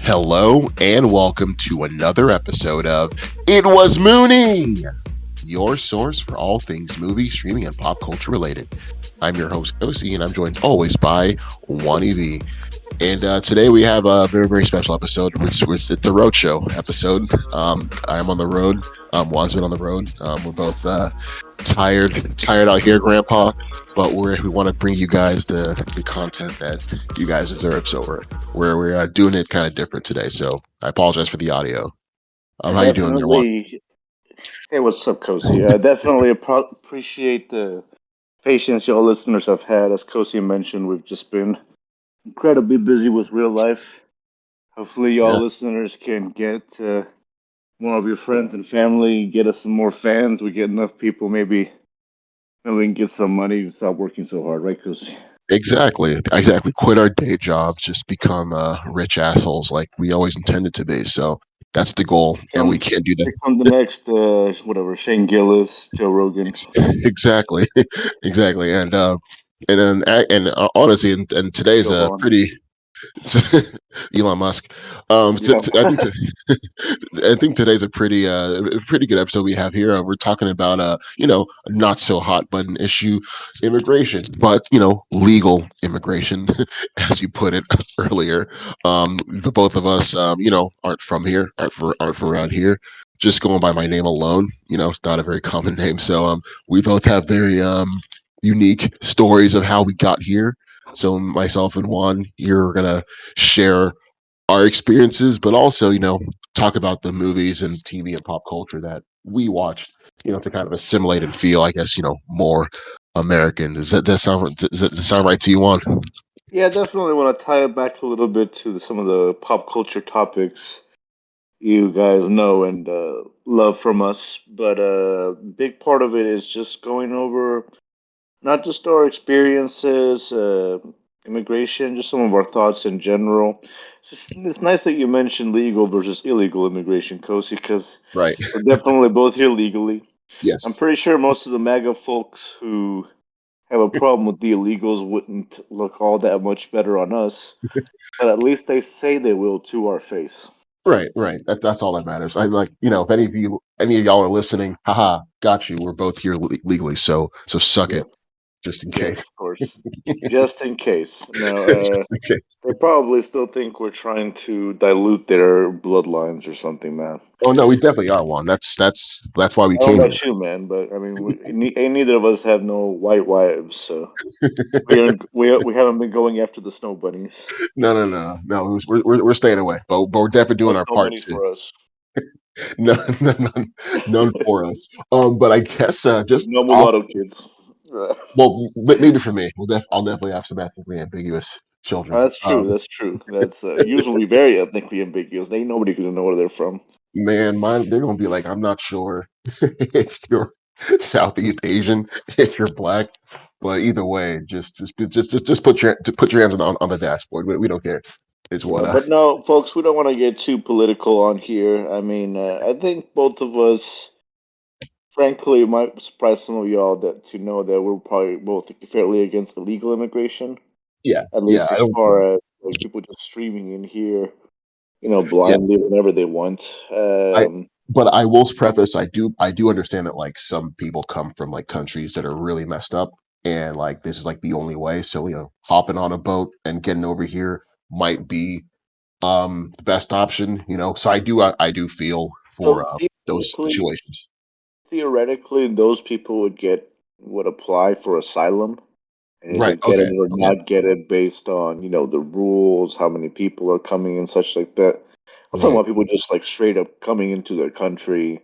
Hello and welcome to another episode of It Was Mooney, your source for all things movie, streaming, and pop culture related. I'm your host, Kosi, and I'm joined always by Wani V. And today we have a very, very special episode. It's the road show episode. I'm on the road. Juan's been on the road. We're both tired out here, Grandpa. But we want to bring you guys the content that you guys deserve. So we're doing it kind of different today. So I apologize for the audio. How you doing there, Juan? Definitely. Hey, what's up, Kosi? Definitely appreciate the patience y'all listeners have had. As Kosi mentioned, we've just been incredibly busy with real life. Hopefully, y'all Yeah, listeners can get more of your friends and family, get us some more fans. We get enough people, maybe we can get some money to stop working so hard, right, Kosi? exactly. Quit our day jobs, just become rich assholes like we always intended to be. So that's the goal, and we Become, can't do that. become the next, whatever, Shane Gillis, Joe Rogan. Exactly, exactly, and honestly, and today's Joe a Vaughn. pretty Elon Musk. Yeah. I think today's a pretty good episode we have here. We're talking about not so hot button issue, immigration, but legal immigration, as you put it earlier. The both of us aren't from here, aren't from around here. Just going by my name alone, it's not a very common name. So we both have very unique stories of how we got here. So myself and Juan, you're gonna share our experiences, but also, talk about the movies and TV and pop culture that we watched, to kind of assimilate and feel, I guess, more American. Does that sound right to you, Juan? Yeah, definitely want to tie it back a little bit to some of the pop culture topics you guys know and love from us. But a big part of it is just going over not just our experiences, immigration, just some of our thoughts in general. It's nice that you mentioned legal versus illegal immigration, Kosi, because Right. we're definitely both here legally. I'm Yes. pretty sure most of the MAGA folks who have a problem with the illegals wouldn't look all that much better on us, but at least they say they will to our face. Right. That's all that matters. I'm like, if any of y'all are listening, haha, got you. We're both here legally, so suck Yeah, it, just in yes, case. of course. Just in case. Now, Just in case. they probably still think we're trying to dilute their bloodlines or something, man. Oh no, we definitely are one. That's why we I don't came know here. about you, man, but I mean, ain't neither of us have no white wives, so we haven't been going after the snow bunnies. No. We're staying away, but we're definitely No doing our snow part bunnies too. for us. None for us. But I guess just No off. mulatto kids. Well, maybe for me, I'll definitely have some ethnically ambiguous children. That's true. That's true. That's usually very ethnically ambiguous. Ain't nobody gonna know where they're from. Man, mine they're gonna be like, I'm not sure if you're Southeast Asian, if you're black, but either way, just put your hands on the dashboard. We don't care. Is what But no, folks, we don't want to get too political on here. I mean, I think both of us, frankly, it might surprise some of y'all that to know that we're probably both fairly against illegal immigration, at yeah. least I as don't. far as like people just streaming in here, Yeah, blindly whenever they want. I but I will preface I do understand that like some people come from like countries that are really messed up and like this is like the only way. So, hopping on a boat and getting over here might be the best option. So I do feel for So those situations. theoretically, those people would apply for asylum and either Right. get Okay. it or Okay. not get it based on, the rules, how many people are coming and such like that. I'm talking Right. about people just like straight up coming into their country.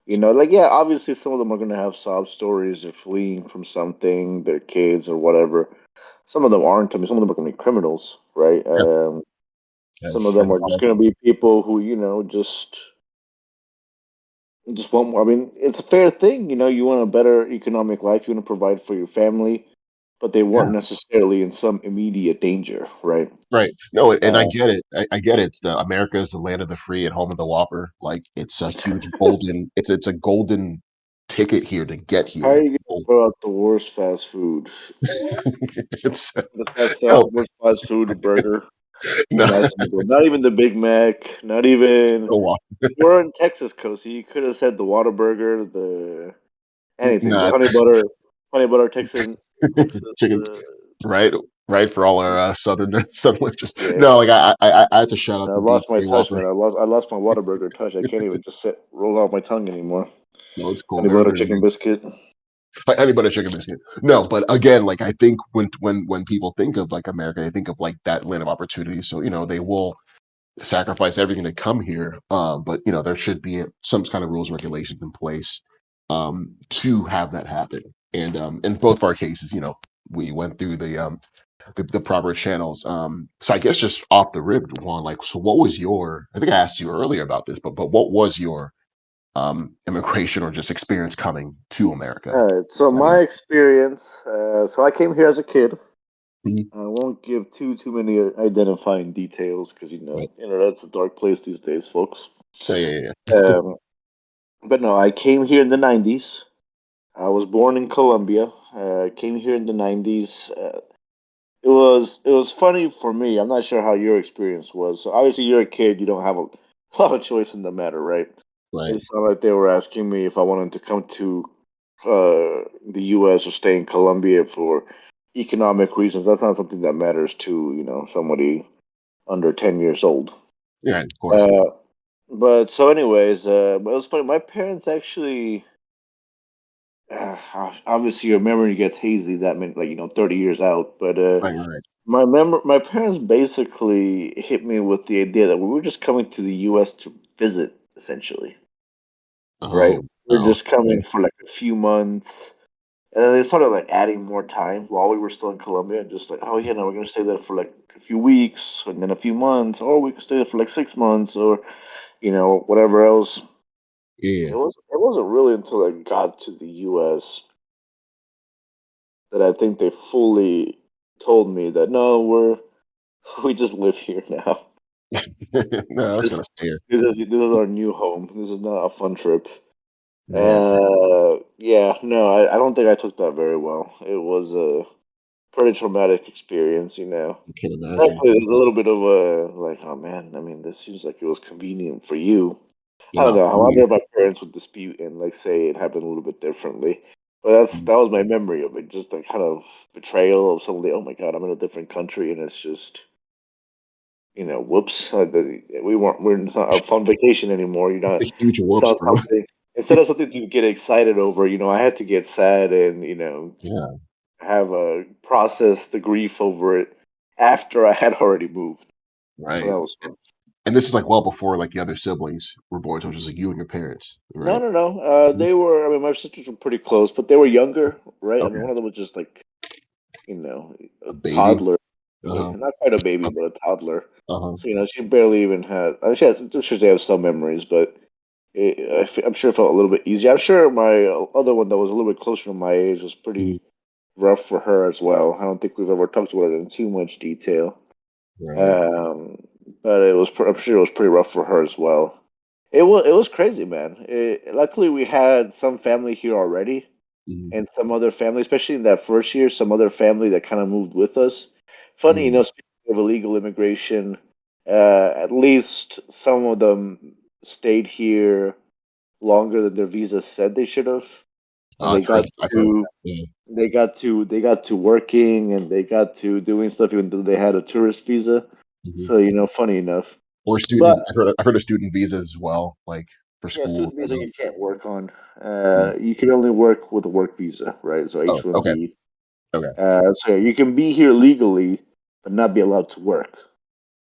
Like yeah, obviously some of them are gonna have sob stories. They're fleeing from something, their kids or whatever. Some of them aren't. I mean, some of them are gonna be criminals, right? Yeah. Some of As them are a lot just of gonna them. be people who, just want more. I mean, it's a fair thing. You want a better economic life. You want to provide for your family, but they weren't Yeah. necessarily in some immediate danger, right? Right. No, and I Uh, get it. I get it. It's America is the land of the free and home of the Whopper. Like it's a huge golden. It's a golden ticket here to get how are here. you going to throw out the worst fast food? It's The no, worst fast food burger. No, imaginable. Not even the Big Mac. Not even. go on. We're in Texas, Coast. So you could have said the Whataburger, the anything, the Not honey butter Texas. chicken, right? Right for all our southern southerners. Yeah. No, like I had to shout out I the lost my BK touch, Whopper. man. I lost my Whataburger touch. I can't even just roll out my tongue anymore. No, it's cool. Honey They're butter they're chicken biscuit. like anybody chicken biscuit. No, but again, like I think when people think of like America, they think of like that land of opportunity. So they will sacrifice everything to come here. But there should be some kind of rules and regulations in place to have that happen. And in both of our cases, we went through the proper channels. So I guess just off the rip, one like, so what was your? I think I asked you earlier about this, but what was your immigration or just experience coming to America? All right. So I mean, my experience. So I came here as a kid. mhm, I won't give too many identifying details because right. that's a dark place these days, folks. Yeah, yeah, yeah. Um, but no, I came here in the '90s. I was born in Colombia. Came here in the '90s. It was funny for me. I'm not sure how your experience was. So obviously you're a kid. You don't have a lot of choice in the matter, right? Right. It's not like they were asking me if I wanted to come to the U.S. or stay in Colombia for economic reasons. That's not something that matters to somebody under 10 years old. Yeah, of course. Uh, but so, anyways, but it was funny. My parents actually, obviously, your memory gets hazy. That meant 30 years out. But Right, right. my parents basically hit me with the idea that we were just coming to the U.S. to visit, essentially. Right? Oh, We're oh, just coming okay. for like a few months. And then they started like adding more time while we were still in Colombia, just like, oh yeah, no, we're gonna stay there for like a few weeks and then a few months, or we could stay there for like 6 months, or whatever else. Yeah. It wasn't really until I got to the U.S. that I think they fully told me that no, we just live here now. No, I This was is gonna stay here. this is our new home. This is not a fun trip. Yeah, Yeah, no, I don't think I took that very well. It was a pretty traumatic experience. I can imagine. Actually, there's a little bit of a like, oh man, I mean, this seems like it was convenient for you. I don't Oh, know. I yeah. wonder if my parents would dispute and like say it happened a little bit differently. But that was my memory of it, just the kind of betrayal of somebody. Oh my God, I'm in a different country, and it's just whoops, we're not a fun vacation anymore. It's a huge It's whoops, not bro. something instead of something to get excited over. I had to get sad and Yeah, have a process the grief over it after I had already moved. So right. that was fun. And this is like well before like the other siblings were born, so it was just like you and your parents, No, right? no, no. Mhm. They were. I mean, my sisters were pretty close, but they were younger, right? I mean, Okay. one of them was just like you know a A baby. toddler, really. Uh-huh. Not quite a baby, Uh, but a toddler. uh-huh. So she barely even had. I mean, she have some memories, but I'm sure it felt a little bit easier. I'm sure my other one that was a little bit closer to my age was Mhm. pretty rough for her as well. I don't think we've ever talked about it in too much detail. Right. Um, but I'm sure it was pretty rough for her as well. It was crazy, man. Luckily, we had some family here already, Mhm. and some other family, especially in that first year, some other family that kind of moved with us. Funny, Mhm. speaking of illegal immigration, at least some of them stayed here longer than their visa said they should have, and I've heard I've heard to that. Yeah. they got to working and they got to doing stuff even though they had a tourist visa. Mhm. So funny enough, Or but student I've heard of student visas as well, like for yeah, school, student visa whatnot. you can't work on. Mhm. You can only work with a work visa, right? So Oh, okay. H-1B. Okay. So yeah, you can be here legally but not be allowed to work.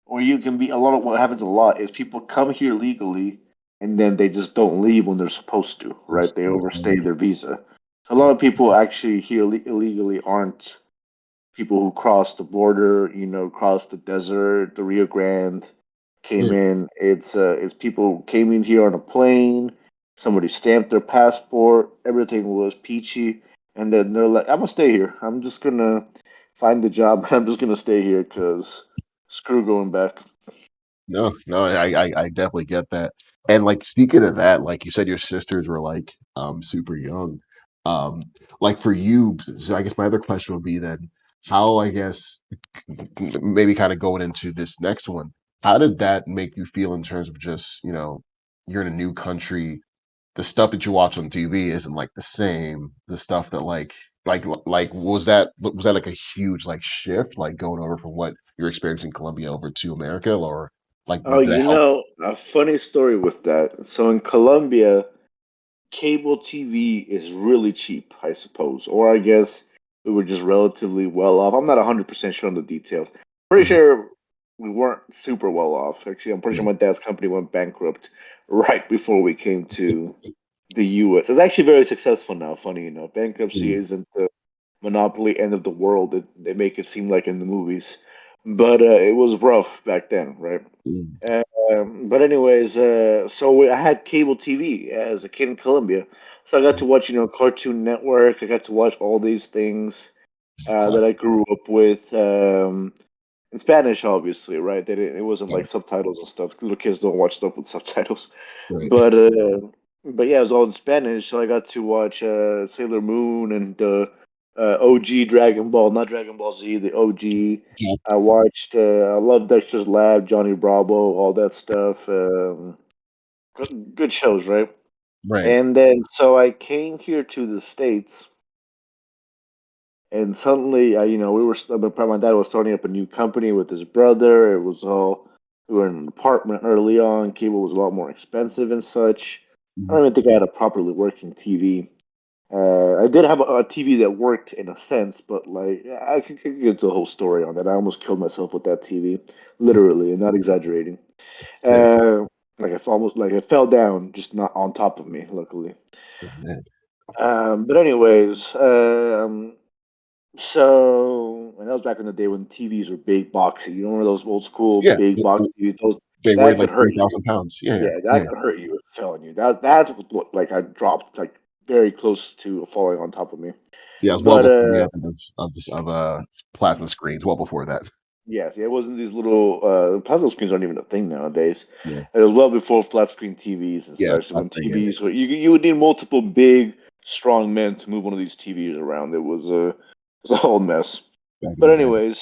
Or you can be a lot of what happens a lot is people come here legally and then they just don't leave when they're supposed to, right? They overstay their visa. So a lot of people actually here illegally aren't people who crossed the border, crossed the desert, the Rio Grande, came Yeah. in. It's people who came in here on a plane. Somebody stamped their passport. Everything was peachy, and then they're like, "I'm gonna stay here. I'm just gonna find a job. I'm just gonna stay here because screw going back." No, no, I definitely get that. And like speaking of that, like you said, your sisters were like super young. Um, like for you, so I guess my other question would be then, how I guess maybe kind of going into this next one, how did that make you feel in terms of just, you're in a new country, the stuff that you watch on TV isn't like the same, the stuff that like was that like a huge like shift, like going over from what you're experiencing in Colombia over to America, or like Oh, did that help? a funny story with that. So in Colombia, cable TV is really cheap, I suppose. Or I guess we were just relatively well off. I'm not 100% sure on the details. Pretty Mhm. sure we weren't super well off. Actually, I'm pretty sure Yeah. my dad's company went bankrupt right before we came to the US. It's actually very successful now, funny enough. Bankruptcy Mm, isn't the monopoly end of the world that they make it seem like in the movies. But it was rough back then, right? mm, But anyways, I had cable TV as a kid in Colombia, so I got mm. to watch, Cartoon Network. I got to watch all these things Got that it. I grew up with in Spanish, obviously, right? It wasn't Got like it. subtitles and stuff. Little kids don't watch stuff with subtitles, Right. but uh, but yeah, it was all in Spanish, so I got to watch Sailor Moon and OG Dragon Ball, not Dragon Ball Z, the OG. Yeah. I love Dexter's Lab, Johnny Bravo, all that stuff. Good shows, right? Right. And then so I came here to the States, and suddenly, my dad was starting up a new company with his brother. We were in an apartment early on. Cable was a lot more expensive and such. I Mhm. don't even think I had a properly working TV. I did have a TV that worked in a sense, but like I could get into a whole story on that. I almost killed myself with that TV, literally, and not exaggerating. Right. Uh, like it fell down, just not on top of me, luckily. Oh, man. But anyways, and that was back in the day when TVs were big, boxy. You know, one of those old school Yeah. big box TVs. Those They weighed that could like hurt you. 3,000 pounds. Yeah. Yeah, Yeah. that could hurt you if it fell on you. That's what looked like I dropped like very close to falling on top of me. Yeah, it was well But before the advent of plasma screens, well before that. yes, yeah, it wasn't these little plasma screens aren't even a thing nowadays. Yeah. It was well before flat screen TVs and Yes, such. that's When the thing, yeah. TVs were, you would need multiple big, strong men to move one of these TVs around. It was a whole mess. Back in But the day. anyways,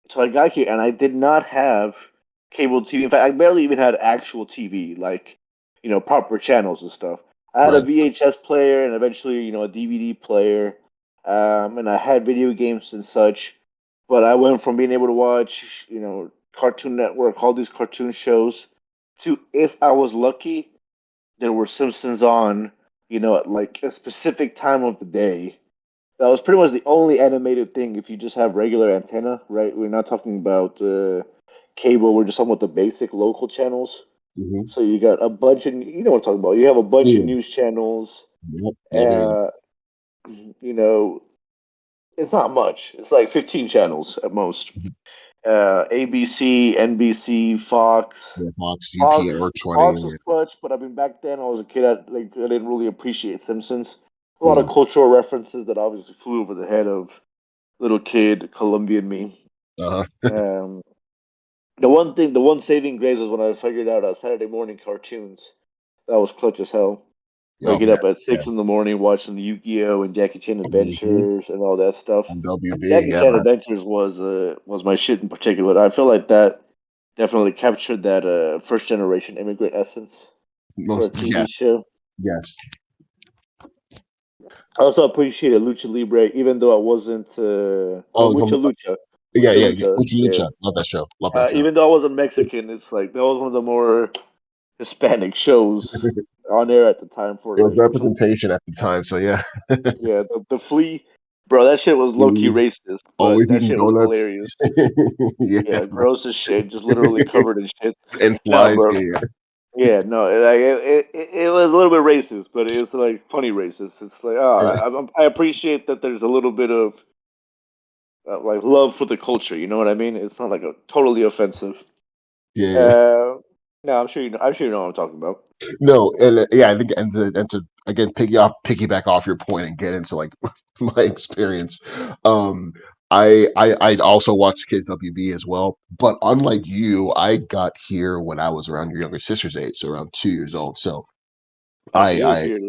so I got here and I did not have cable TV. In fact, I barely even had actual TV, like, proper channels and stuff. I had a Right. VHS player and eventually, a DVD player, and I had video games and such. But I went from being able to watch, Cartoon Network, all these cartoon shows, to if I was lucky, there were Simpsons on, at like a specific time of the day. That was pretty much the only animated thing if you just have regular antenna, right? We're not talking about cable, we're just talking about the basic local channels. Mhm. So you got a bunch of, you know what I'm talking about. You have a bunch of Yeah. news channels. Yep. Yep, yep, yep. Uh, you know, it's not much. It's like 15 channels at most. Mhm. ABC, NBC, Fox. Yeah, Fox, UPN Fox, or 20, Fox yeah. was clutch, but I mean, back then I was a kid. I didn't really appreciate Simpsons. A lot of Mm. cultural references that obviously flew over the head of little kid Colombian me. Uh-huh. Um, the one saving grace was when I figured out Saturday morning cartoons. That was clutch as hell. Oh, Waking man. up at Yeah. 6 in the morning, watching the Yu-Gi-Oh and Jackie Chan Mhm. Adventures and all that stuff. On WB, Jackie yeah, Chan man. Adventures was my shit in particular. I feel like that definitely captured that first generation immigrant essence for a Most yeah, TV show. yes. I also appreciated Lucha Libre, even though I wasn't or Oh, from yeah, Mucha yeah, yeah. Lucha, Lucha yeah. Lucha. Love that show. Love that show. Even though I wasn't Mexican, it's like that was one of the more Hispanic shows on air at the time It was for representation at the time, so yeah. yeah, the flea, bro, that shit was low key Steve, racist, but always that eating shit was donuts. hilarious. Yeah, Yeah, gross as shit, just literally covered in shit. and No, flies, bro. yeah, yeah. Yeah, no, it was a little bit racist, but it was like funny racist. It's like, Right. I appreciate that there's a little bit of like love for the culture. You know what I mean? It's not like a totally offensive. Yeah, yeah. Uh, no, I'm sure you know what I'm talking about. No, and yeah, I think and to again piggyback off your point and get into like my experience. Um, I also watched Kids WB as well, but unlike you, I got here when I was around your younger sister's age, so around 2 years old. So Oh, so I you were I here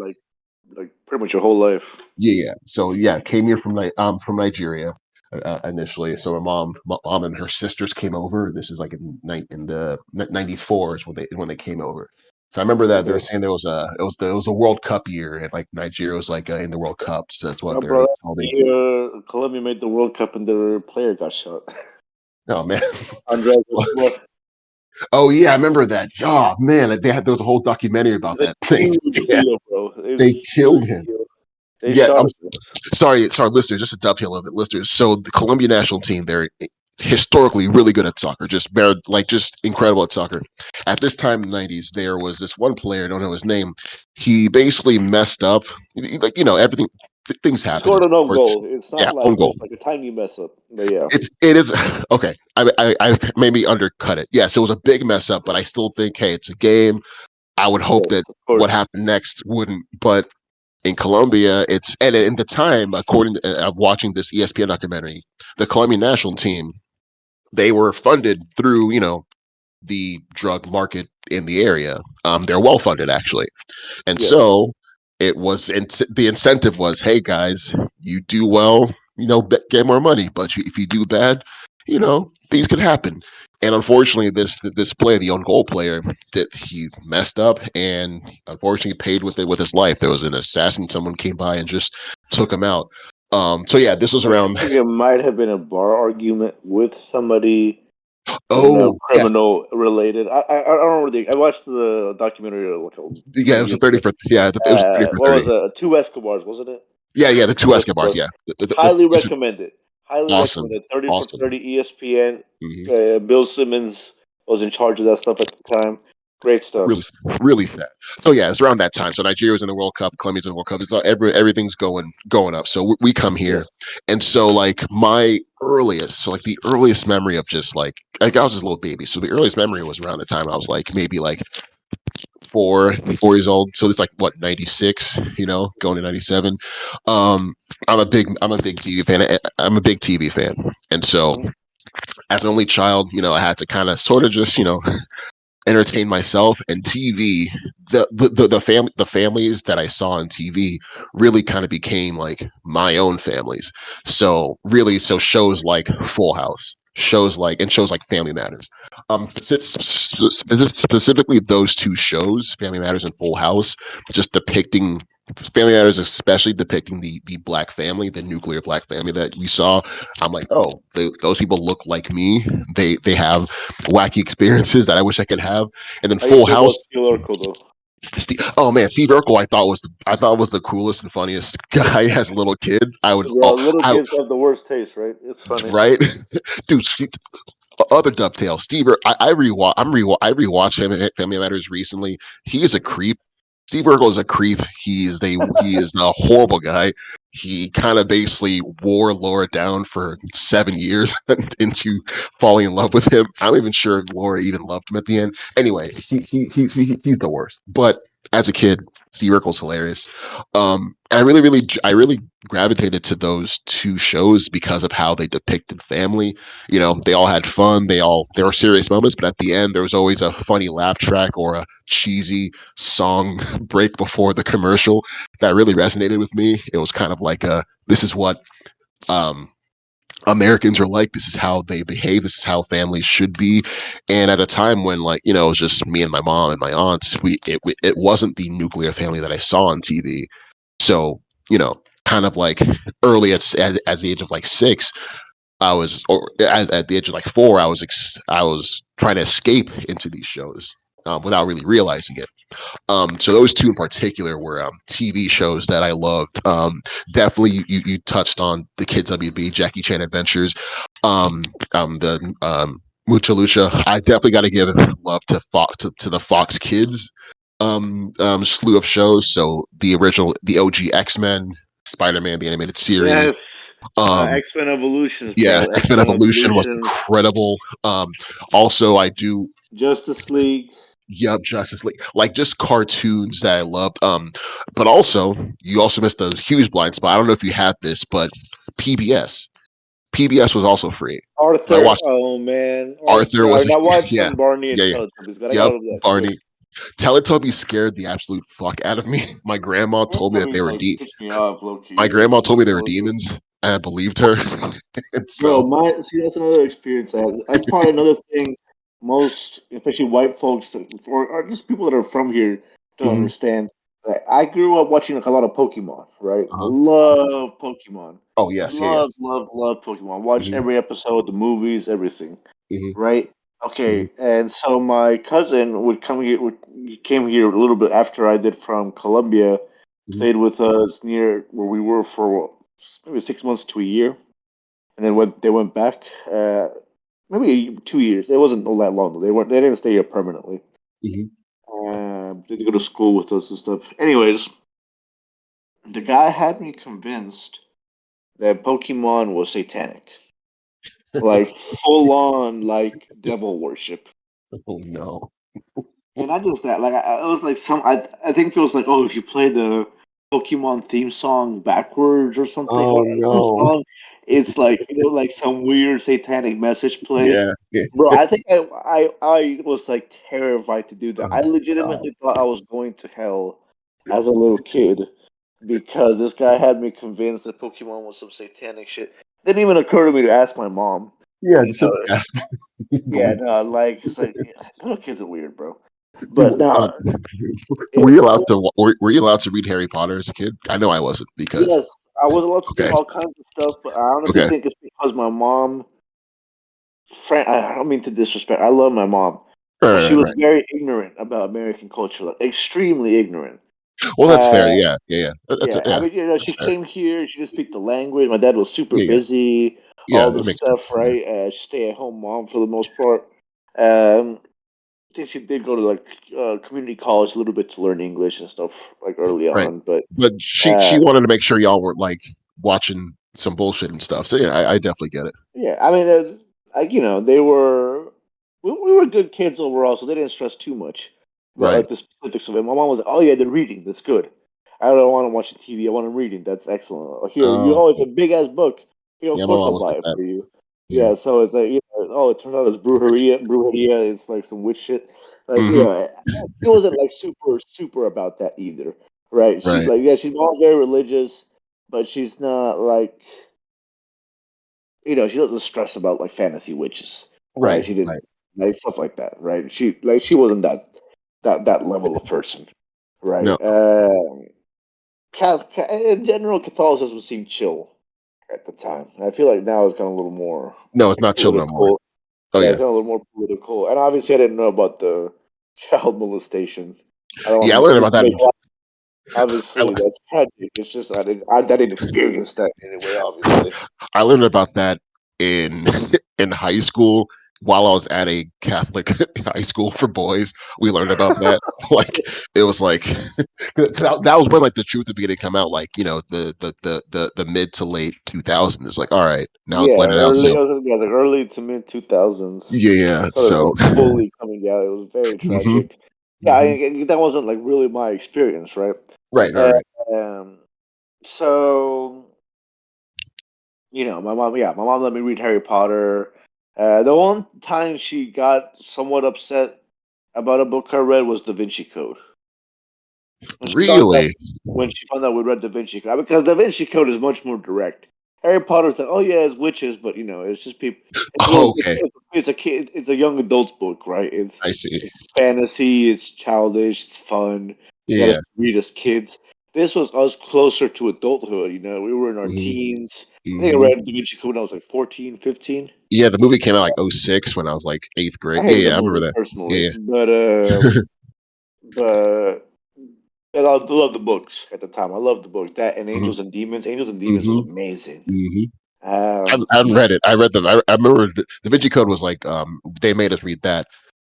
like pretty much your whole life. Yeah. So yeah, came here from Nigeria initially. So my mom and her sisters came over. This is like in the '94 is when they came over. So I remember that they were Okay. saying it was a World Cup year and like Nigeria was like in the World Cup. So that's what Oh, they bro, told that me. year Colombia made the World Cup and their player got shot. Oh man. Andres Escobar. Oh yeah, I remember that. Oh man, there was a whole documentary about It's a that thing. huge Yeah, deal, bro. It's a they killed huge him. deal. They Yeah, shot I'm him. sorry, listeners. Just to dovetail a little bit, listeners. So the Colombia national team, they're historically really good at soccer, just incredible at soccer. At this time in the '90s, there was this one player, I don't know his name. He basically messed up, like everything. Things He happen in scored an own sports. goal. It's Yeah, not own like goal. just like a tiny mess up, but yeah, It is okay. I maybe undercut it. Yes, it was a big mess up, but I still think, hey, it's a game. I would hope yes, that of what course, happened next wouldn't. But in Colombia, it's and in the time, according to watching this ESPN documentary, the Colombian national team, they were funded through the drug market in the area. They're well funded actually, and yes. so the incentive was, hey guys, you do well, get more money. But if you do bad, things could happen. And unfortunately, this player, the own goal player, that he messed up and unfortunately paid with it with his life. There was an assassin. Someone came by and just took him out. So yeah, this was I around. think it might have been a bar argument with somebody in a Oh yes, criminal related. I don't really. I watched the documentary like yeah, some it was a years 30 ago. for yeah, it was 30 for What was 30. it? Two Escobars, wasn't it? Yeah, yeah, the two Two Escobars. Escobars. Yeah, Highly these are recommend it. Highly awesome, recommend it. 30 for awesome. 30 ESPN. Mhm. Bill Simmons was in charge of that stuff at the time. Great stuff. Really, really sad. So yeah, it's around that time. So Nigeria was in the World Cup, Colombia's in the World Cup. It's everything's going up. So we come here, Yes. and so like like the earliest memory of just like I was just a little baby. So the earliest memory was around the time I was like maybe like 4 years old. So it's like what 96, going to 97. Um, I'm a big TV fan. I'm a big TV fan, and so Hmm. as an only child, I had to kind of sort of just entertain myself. And TV, the families that I saw on TV really kind of became like my own families. So really, so shows like Full House, shows like Family Matters, specifically those two shows, Family Matters and Full House, just depicting Family Matters, especially depicting the black family, the nuclear black family that we saw. I'm like, oh, those people look like me. They have wacky experiences that I wish I could have. And then How you Full feel about House. Steel Urkel though? Oh man, Steve Urkel, I thought was the coolest and funniest guy as a little kid. Little I kids have the worst taste, right? It's funny. right, dude. Other dovetail, Steve. I rewatched Family Matters recently. He is a Hmm. creep. Steve Urkel is a creep. He is a horrible guy. He kind of basically wore Laura down for 7 years into falling in love with him. I'm not even sure if Laura even loved him at the end. Anyway, he's the worst. But as a kid, Steve Urkel's hilarious. And I really gravitated to those two shows because of how they depicted family. They all had fun. There were serious moments, but at the end there was always a funny laugh track or a cheesy song break before the commercial that really resonated with me. It was kind of like this is what um Americans are like. This is how they behave. This is how families should be. And at a time when, like, it was just me and my mom and my aunts, it wasn't the nuclear family that I saw on TV. So, kind of like early as the age of like 6, or at the age of like 4, I was trying to escape into these shows without really realizing it. So those two in particular were TV shows that I loved. Definitely, you touched on the Kids WB, Jackie Chan Adventures, the Mucha Lucha. I definitely got to give love to the Fox Kids slew of shows. So the OG X Men, Spider Man, the animated series. Yes. Um, X Men Evolutions, yeah, bro. X X Men Men Evolution was Evolutions. incredible. Also, I do. Justice League. Yep, Justice League, like just cartoons that I loved. But also you also missed a huge blind spot. I don't know if you had this, but PBS. PBS was also free. I Arthur. watched Oh man. Arthur Arthur. was And I watched yeah, some Barney and yeah, yeah. Teletubbies, but I got Yep, all of that too. Barney. Teletubbies scared the absolute fuck out of me. My grandma told me that they Teletubbies were like pissed me off, low key. my It grandma was told me they were so demons, and I believed her. And bro, so, my see that's another experience I had. That's probably another thing most, especially white folks or just people that are from here don't mhm, understand. Like, I grew up watching like a lot of Pokemon, right? uh-huh. Love Pokemon. Oh yes, yeah, yes. Love Pokemon. Watch Hmm. every episode, the movies, everything, Hmm. right? Hmm. Okay, and so my cousin would come here. He came here a little bit after I did from Colombia. Hmm. Stayed with us near where we were for maybe 6 months to a year, and then they went back. Maybe 2 years. It wasn't all that long. They didn't stay here permanently. Hmm. They did go to school with us and stuff. Anyways, the guy had me convinced that Pokemon was satanic, like full on like devil worship. Oh no. And not just that, like it was like I think it was like, oh, if you play the Pokemon theme song backwards or something, Oh or some no. song, it's like like some weird satanic message plays. Yeah. Yeah. Bro, I think I was like terrified to do that. I Oh God. legitimately thought I was going to hell as a little kid because this guy had me convinced that Pokemon was some satanic shit. Didn't even occur to me to ask my mom. Yeah, You just know, simply ask. yeah, Believe. no, like it's like yeah, little kids are weird, bro. But Dude, now, were it, you allowed to? Were you allowed to read Harry Potter as a kid? I know I wasn't because. yes, I was allowed to read Okay. all kinds of stuff, but I honestly Okay. think it's because my mom. I don't mean to disrespect. I love my mom, Right. but Right. she Right. was Right. very ignorant about American culture, like extremely ignorant. Well, that's Uh, fair. Yeah. Yeah. Yeah. yeah, I Yeah. mean, That's she fair. came here. She didn't speak the language. My dad was super Yeah. Yeah. busy. Yeah. All It this makes stuff, sense. Yeah. right? Stay at home mom for the most part. Um, I think she did go to like community college a little bit to learn English and stuff like early Right. on, but. But she Uh, wanted to make sure y'all were like watching some bullshit and stuff. So yeah, I definitely get it. Yeah, I mean, like they were we were good kids overall, so they didn't stress too much about Right. like the specifics of it. My mom was like, "Oh yeah, they're reading. That's good. I don't want to watch the TV. I want them reading. That's excellent. Here, you Oh, oh, it's a big ass book. Of yeah. My course mom I'll was buy like it that. for you. Yeah. Yeah, so it's like oh, it turns out it's brujeria. It's like some witch shit. Like Hmm. she wasn't like super about that either, right? She Right. like yeah, she's not very religious, but she's not like she doesn't stress about like fantasy witches, right? Right. She didn't Right. like stuff like that, right? She wasn't that level of person, right? No. In general, Catholicism seemed chill at the time. I feel like now it's kind of a little more No, it's like not chill no more. political. Oh Yeah, it's yeah. kind of a little more political. And obviously, I didn't know about the child molestation. I don't Yeah, I want learned to about that. make. I, Obviously, that's tragic. It's just I didn't experience that anyway. Obviously. I learned about that in in high school while I was at a Catholic high school for boys. We learned about that. Like it was like 'cause that was when like the truth of beginning to come out. Like the mid to late 2000s. It's like all right, now it's Yeah, letting it out. So like early to mid 2000s. yeah, yeah. Started So like fully coming out. It was very hmm. tragic. Yeah, Hmm. that wasn't like really my experience, right? Right, right, And right. um, so my mom let me read Harry Potter. The one time she got somewhat upset about a book I read was Da Vinci Code. When she found out Really? when she found out we read Da Vinci Code, because Da Vinci Code is much more direct. Harry Potter's like, oh yeah, it's witches, but it's just people. It's a Oh, little, okay. it's a kid, it's a young adult's book, right? I see. It's fantasy, it's childish, it's fun. You got to Yeah. read as kids. This was us closer to adulthood. We were in our Hmm. teens. I think I Hmm. read Da Vinci Code when I was like 14, 15. Yeah, the movie came out like '06 when I was like eighth I grade. Yeah, hated the yeah, I remember movie that. personally, Yeah, but and I loved the books at the time. I loved the book. That and yeah. Angels and Demons. Angels and Demons was Hmm. amazing. Hmm. Um, I haven't read it. I read them. I remember the Vinci Code was like they made us read that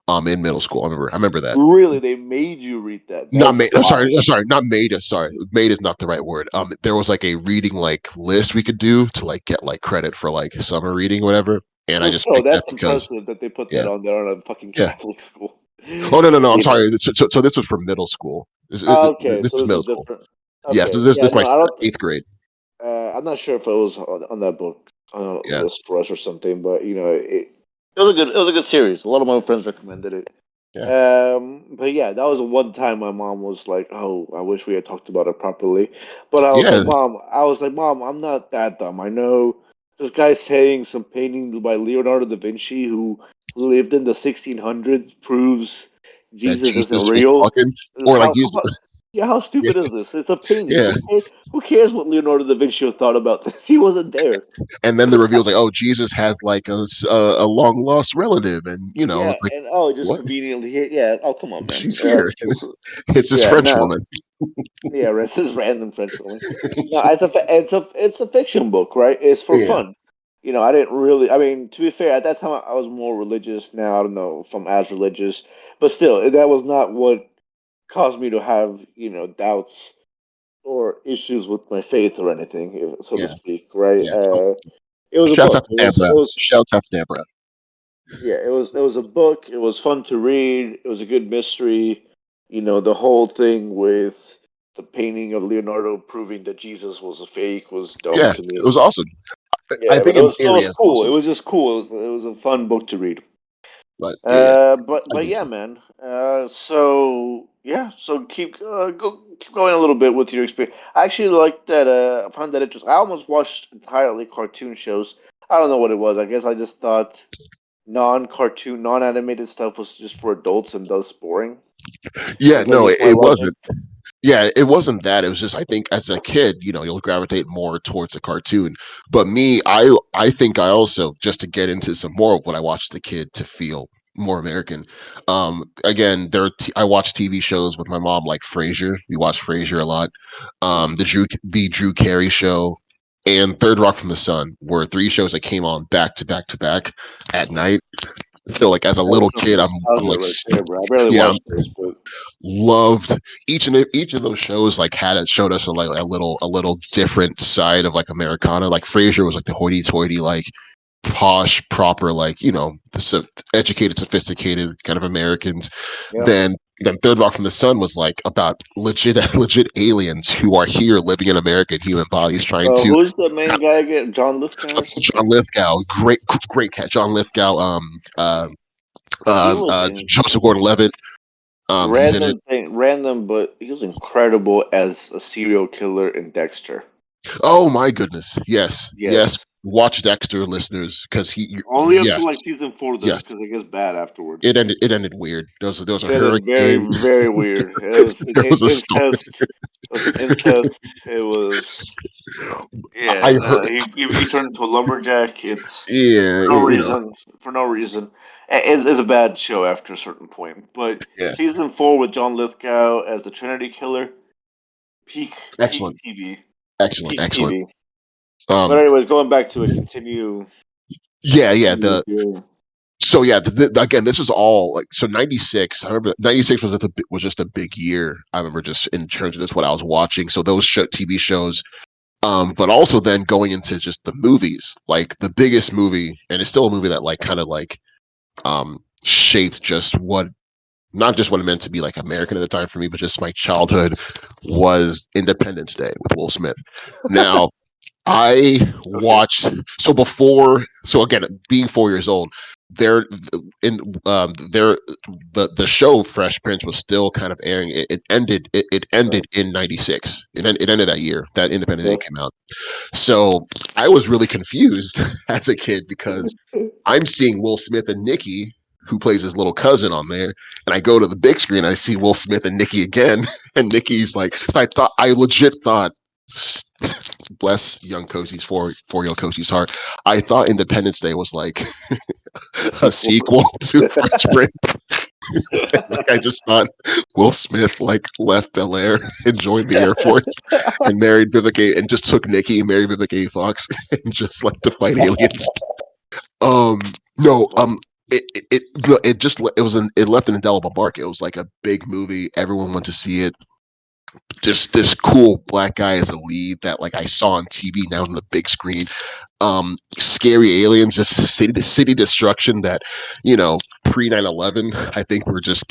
in middle school. I remember that. really, they made you read that. Not That's made. Sorry, wild. sorry, not made us. Sorry, made is not the right word. There was like a reading like list we could do to like get like credit for like summer reading or whatever, and I Well, just so picked that that's because impressive that they put that yeah, on there on a fucking yeah. Catholic school. Oh no, no, no. I'm You know. sorry. So this was for middle school. Okay, This so was this middle was school. different. Yeah. So Okay, this yeah, this my no, I don't. eighth grade. I'm not sure if it was on that book Yeah. list for us or something, but it was a good series. A lot of my friends recommended it. Yeah. But yeah, that was one time my mom was like, "Oh, I wish we had talked about it properly." But Yeah. I was like, Mom, I'm not that dumb. I know this guy's saying some painting by Leonardo da Vinci, who lived in the 1600s, proves That Jesus isn't Jesus was real. fucking, or like you. Yeah, how Yeah. stupid is this? It's a painting. Yeah. Who cares what Leonardo da Vinci thought about this? He wasn't there. And then the reveals like, oh, Jesus has like a long lost relative, and Yeah, it's like, and oh, just what? conveniently here. Yeah, oh, come on, man. She's here. It's his Yeah, French no. woman. Yeah, this is random French woman. No, it's a fiction book, right? It's for Yeah. fun. I didn't really. I mean, to be fair, at that time I was more religious. Now I don't know if I'm as religious, but still, that was not what caused me to have doubts or issues with my faith or anything, so to Yeah. speak, right? Yeah. It was a Shouts book. out to Deborah. Shouts out to Deborah. Yeah, it was a book. It was fun to read. It was a good mystery. The whole thing with the painting of Leonardo proving that Jesus was a fake was dumb Yeah, to it me. was awesome. I Yeah, think but in it theory was it's cool. It awesome, was just cool. It was a fun book to read. but yeah, I But get yeah, you. man. So yeah, so keep going a little bit with your experience. I actually like that. I found that interesting. I almost watched entirely cartoon shows. I don't know what it was. I guess I just thought non-cartoon, non-animated stuff was just for adults and thus boring. Yeah, Was that no, just my it logic? wasn't. Yeah, it wasn't that. It was just I think as a kid, you'll gravitate more towards the cartoon. But me, I think I also just to get into some more of what I watched as a kid to feel more American. Again, I watch TV shows with my mom like Frasier. We watch Frasier a lot. Mm. The Drew Carey show and Third Rock from the Sun were three shows that came on back to back to back at night. So like as a That's little some kid, I'm nostalgia like right there, bro. I barely yeah, watched those, but loved each of those shows. Like had it showed us a little different side of like Americana. Like Frasier was like the hoity-toity, like posh, proper, like the educated, sophisticated kind of Americans. yeah. Then Third Rock from the Sun was like about legit legit aliens who are here living in American human bodies trying to. Who's the main guy again? John Lithgow or something? John Lithgow, great cat. John Lithgow, He was in Joseph Gordon-Levitt. He's in it. random, but he was incredible as a serial killer in Dexter. Oh my goodness. Yes. Yes. Yes. Watch Dexter, listeners, because Only up to yes, like season four, though, yes. because it gets bad afterwards. It ended weird. There was a It ended very, hurricane. very weird. It was There was a storm. incest. It was some incest. It was I yeah. heard. He turned into a lumberjack. It's Yeah, for no reason. For no reason. It's a bad show after a certain point. But yeah. season four with John Lithgow as the Trinity Killer, peak Excellent, TV, excellent, peak excellent. TV. But Um, anyways, going back to it, yeah, yeah. continue with your. So yeah, again, this is all like so. 96. I remember 96 was just a big year. I remember just in terms of just what I was watching. So those TV shows. But also then going into just the movies, like the biggest movie, and it's still a movie that like kind of like shaped just what not just what it meant to be like American at the time for me, but just my childhood was Independence Day with Will Smith. Now I Okay. watched so again being 4 years old, there in there the show Fresh Prince was still kind of airing. It Right. ended in '96. It ended that year that Independence Day Okay. came out. So I was really confused as a kid because I'm seeing Will Smith and Nikki, who plays his little cousin on there, and I go to the big screen, and I see Will Smith and Nikki again, and Nikki's like, so I legit thought, bless young Cozy's 4-year-old Cozy's heart, I thought Independence Day was like a sequel to Fresh Prince. Like I just thought Will Smith like left Bel Air and joined the Air Force and married Vivica and just took Nikki and married Vivica A. Fox and just like to fight aliens. Um, no, it just it left an indelible mark. It was like a big movie. Everyone went to see it. Just this cool black guy as a lead that like I saw on TV now on the big screen. Scary aliens, just city destruction that pre 9/11. I think we're just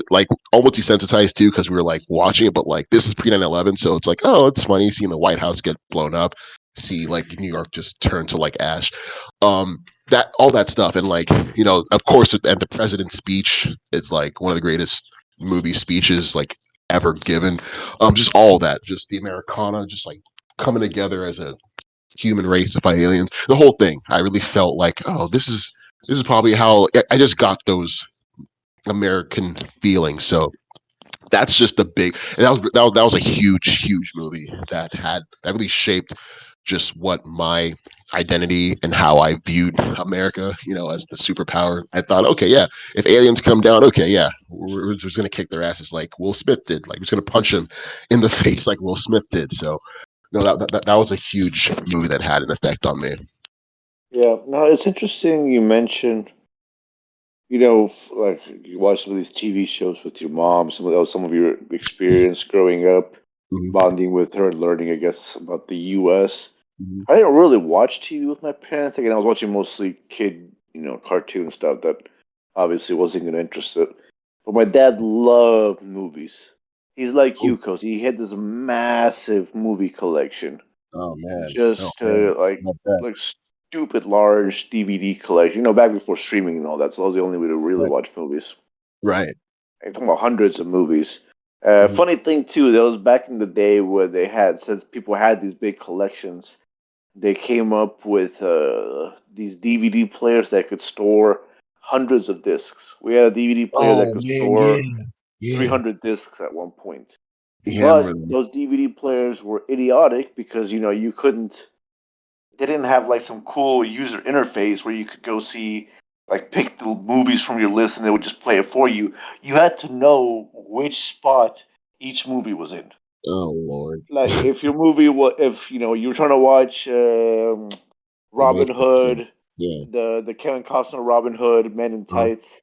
like almost desensitized to because we were like watching it, but like this is pre 9/11, so it's like oh, it's funny seeing the White House get blown up, see like New York just turn to like ash. that all that stuff, and like of course, at the president's speech, it's like one of the greatest movie speeches like ever given. Just all that, just the Americana, just like coming together as a human race to fight aliens. The whole thing, I really felt like, oh, this is probably how I just got those American feelings. So that's just a big, and that was a huge movie that really shaped just what my identity and how I viewed America, as the superpower. I thought, okay, yeah, if aliens come down, okay, yeah, we're just gonna kick their asses like Will Smith did, like we're just gonna punch them in the face like Will Smith did. So no, that was a huge movie that had an effect on me. Yeah, no, it's interesting you mentioned, like you watch some of these TV shows with your mom, some of your experience growing up, Mhm, bonding with her, and learning, I guess, about the U.S. mhm. I didn't really watch TV with my parents. Again, I was watching mostly kid, cartoon stuff that obviously wasn't going to interest it. But my dad loved movies. He's like Oh, you, Cozy. He had this massive movie collection, oh man, oh just man, like not that. stupid large DVD collection. Back before streaming and all that, so that was the only way to really Right, watch movies. right. I'm talking about hundreds of movies. Mhm. Funny thing too, that was back in the day where they had, since people had these big collections, they came up with these DVD players that could store hundreds of discs. We had a DVD player that Oh could man, yeah, store yeah, 300 discs at one point. yeah. I But remember them. those DVD players were idiotic because you couldn't. They didn't have like some cool user interface where you could go see, like, pick the movies from your list and they would just play it for you. You had to know which spot each movie was in. Oh Lord, Like if your movie was, if you were trying to watch the Robin Matrix. Yeah, Hood, yeah. the Kevin Costner Robin Hood, Men in Uh, Tights,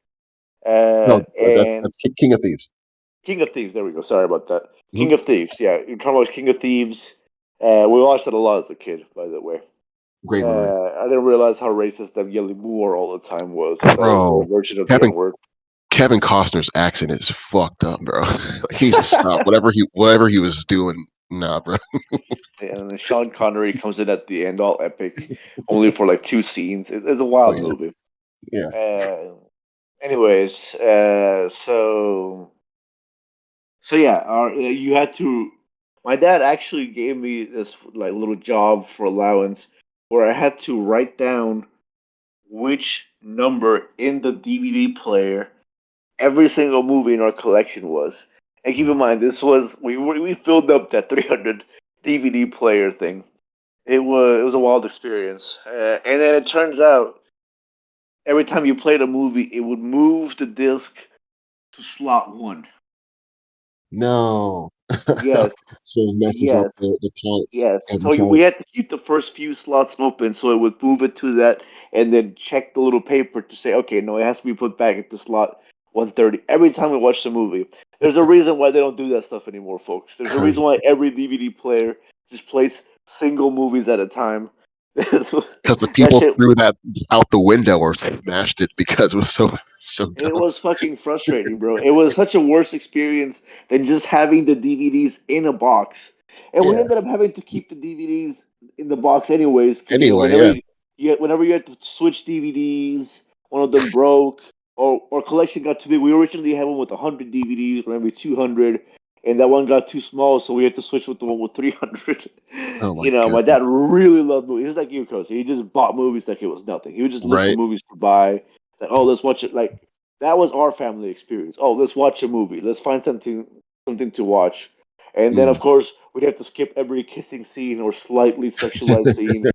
no, and that's King of Thieves. King of Thieves. There we go. Sorry about that. Mhm. King of Thieves. Yeah, you're trying to watch King of Thieves. We watched it a lot as a kid, by the way. Great movie, I didn't realize how racist that yelling "moor" all the time was. I thought it was their bro. version of the Kevin N word. Kevin Costner's accent is fucked up, bro. He needs to stop whatever he was doing. Nah, bro. And then Sean Connery comes in at the end, all epic, only for like two scenes. It's a Oh wild yeah, movie. yeah. Uh, Anyways, so yeah, you had to. My dad actually gave me this like little job for allowance where I had to write down which number in the DVD player every single movie in our collection was. And keep in mind, this was we filled up that 300 DVD player thing. It was a wild experience, and then it turns out every time you played a movie, it would move the disc to slot one. No. Yes, So it messes up yes, the count yes. every So time. we had to keep the first few slots open so it would move it to that, and then check the little paper to say, okay, no, it has to be put back into slot 130 every time we watch the movie. There's a reason why they don't do that stuff anymore, folks. There's a Because reason why every DVD player just plays single movies at a time. the That people shit, threw that out the window or smashed it because it was so it dumb. was fucking frustrating, bro. It was such a worse experience than just having the DVDs in a box. And we Yeah. ended up having to keep the DVDs in the box anyways, because Anyway, yeah. whenever you had to switch DVDs, one of them broke or collection got too big. We originally had one with 100 DVDs, or maybe 200, and that one got too small, so we had to switch with the one with 300. Oh my My dad goodness. really loved movies. He's like you, Cozy. He just bought movies like it was nothing. He would just look for Right. movies to buy. Like, oh, let's watch it. Like, that was our family experience. Oh, let's watch a movie. Let's find something to watch. And then, of Mm. course, we'd have to skip every kissing scene or slightly sexualized scene.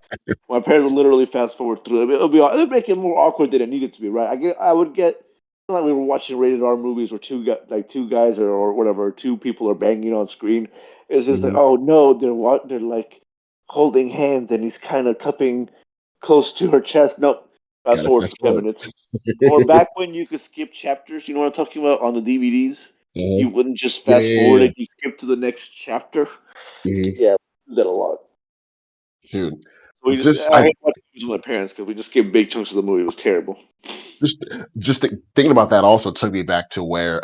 My parents would literally fast forward through it. It'd make it more awkward than it needed to be, right? I would get, it's not like we were watching rated R movies where two guys or whatever, two people are banging on screen. It's just like, Mhm. oh no, they're like holding hands and he's kind of cupping close to her chest. No, fast Gotta forward for fast 10 forward. minutes. Or back when you could skip chapters, you know what I'm talking about, on the DVDs? Uh-huh. You wouldn't just Yeah, fast yeah, forward yeah. it, you skip to the next chapter. Mhm. Yeah, we did that a lot. Dude, just I hate watching movies with my parents because we just skipped big chunks of the movie. It was terrible. just thinking about that also took me back to where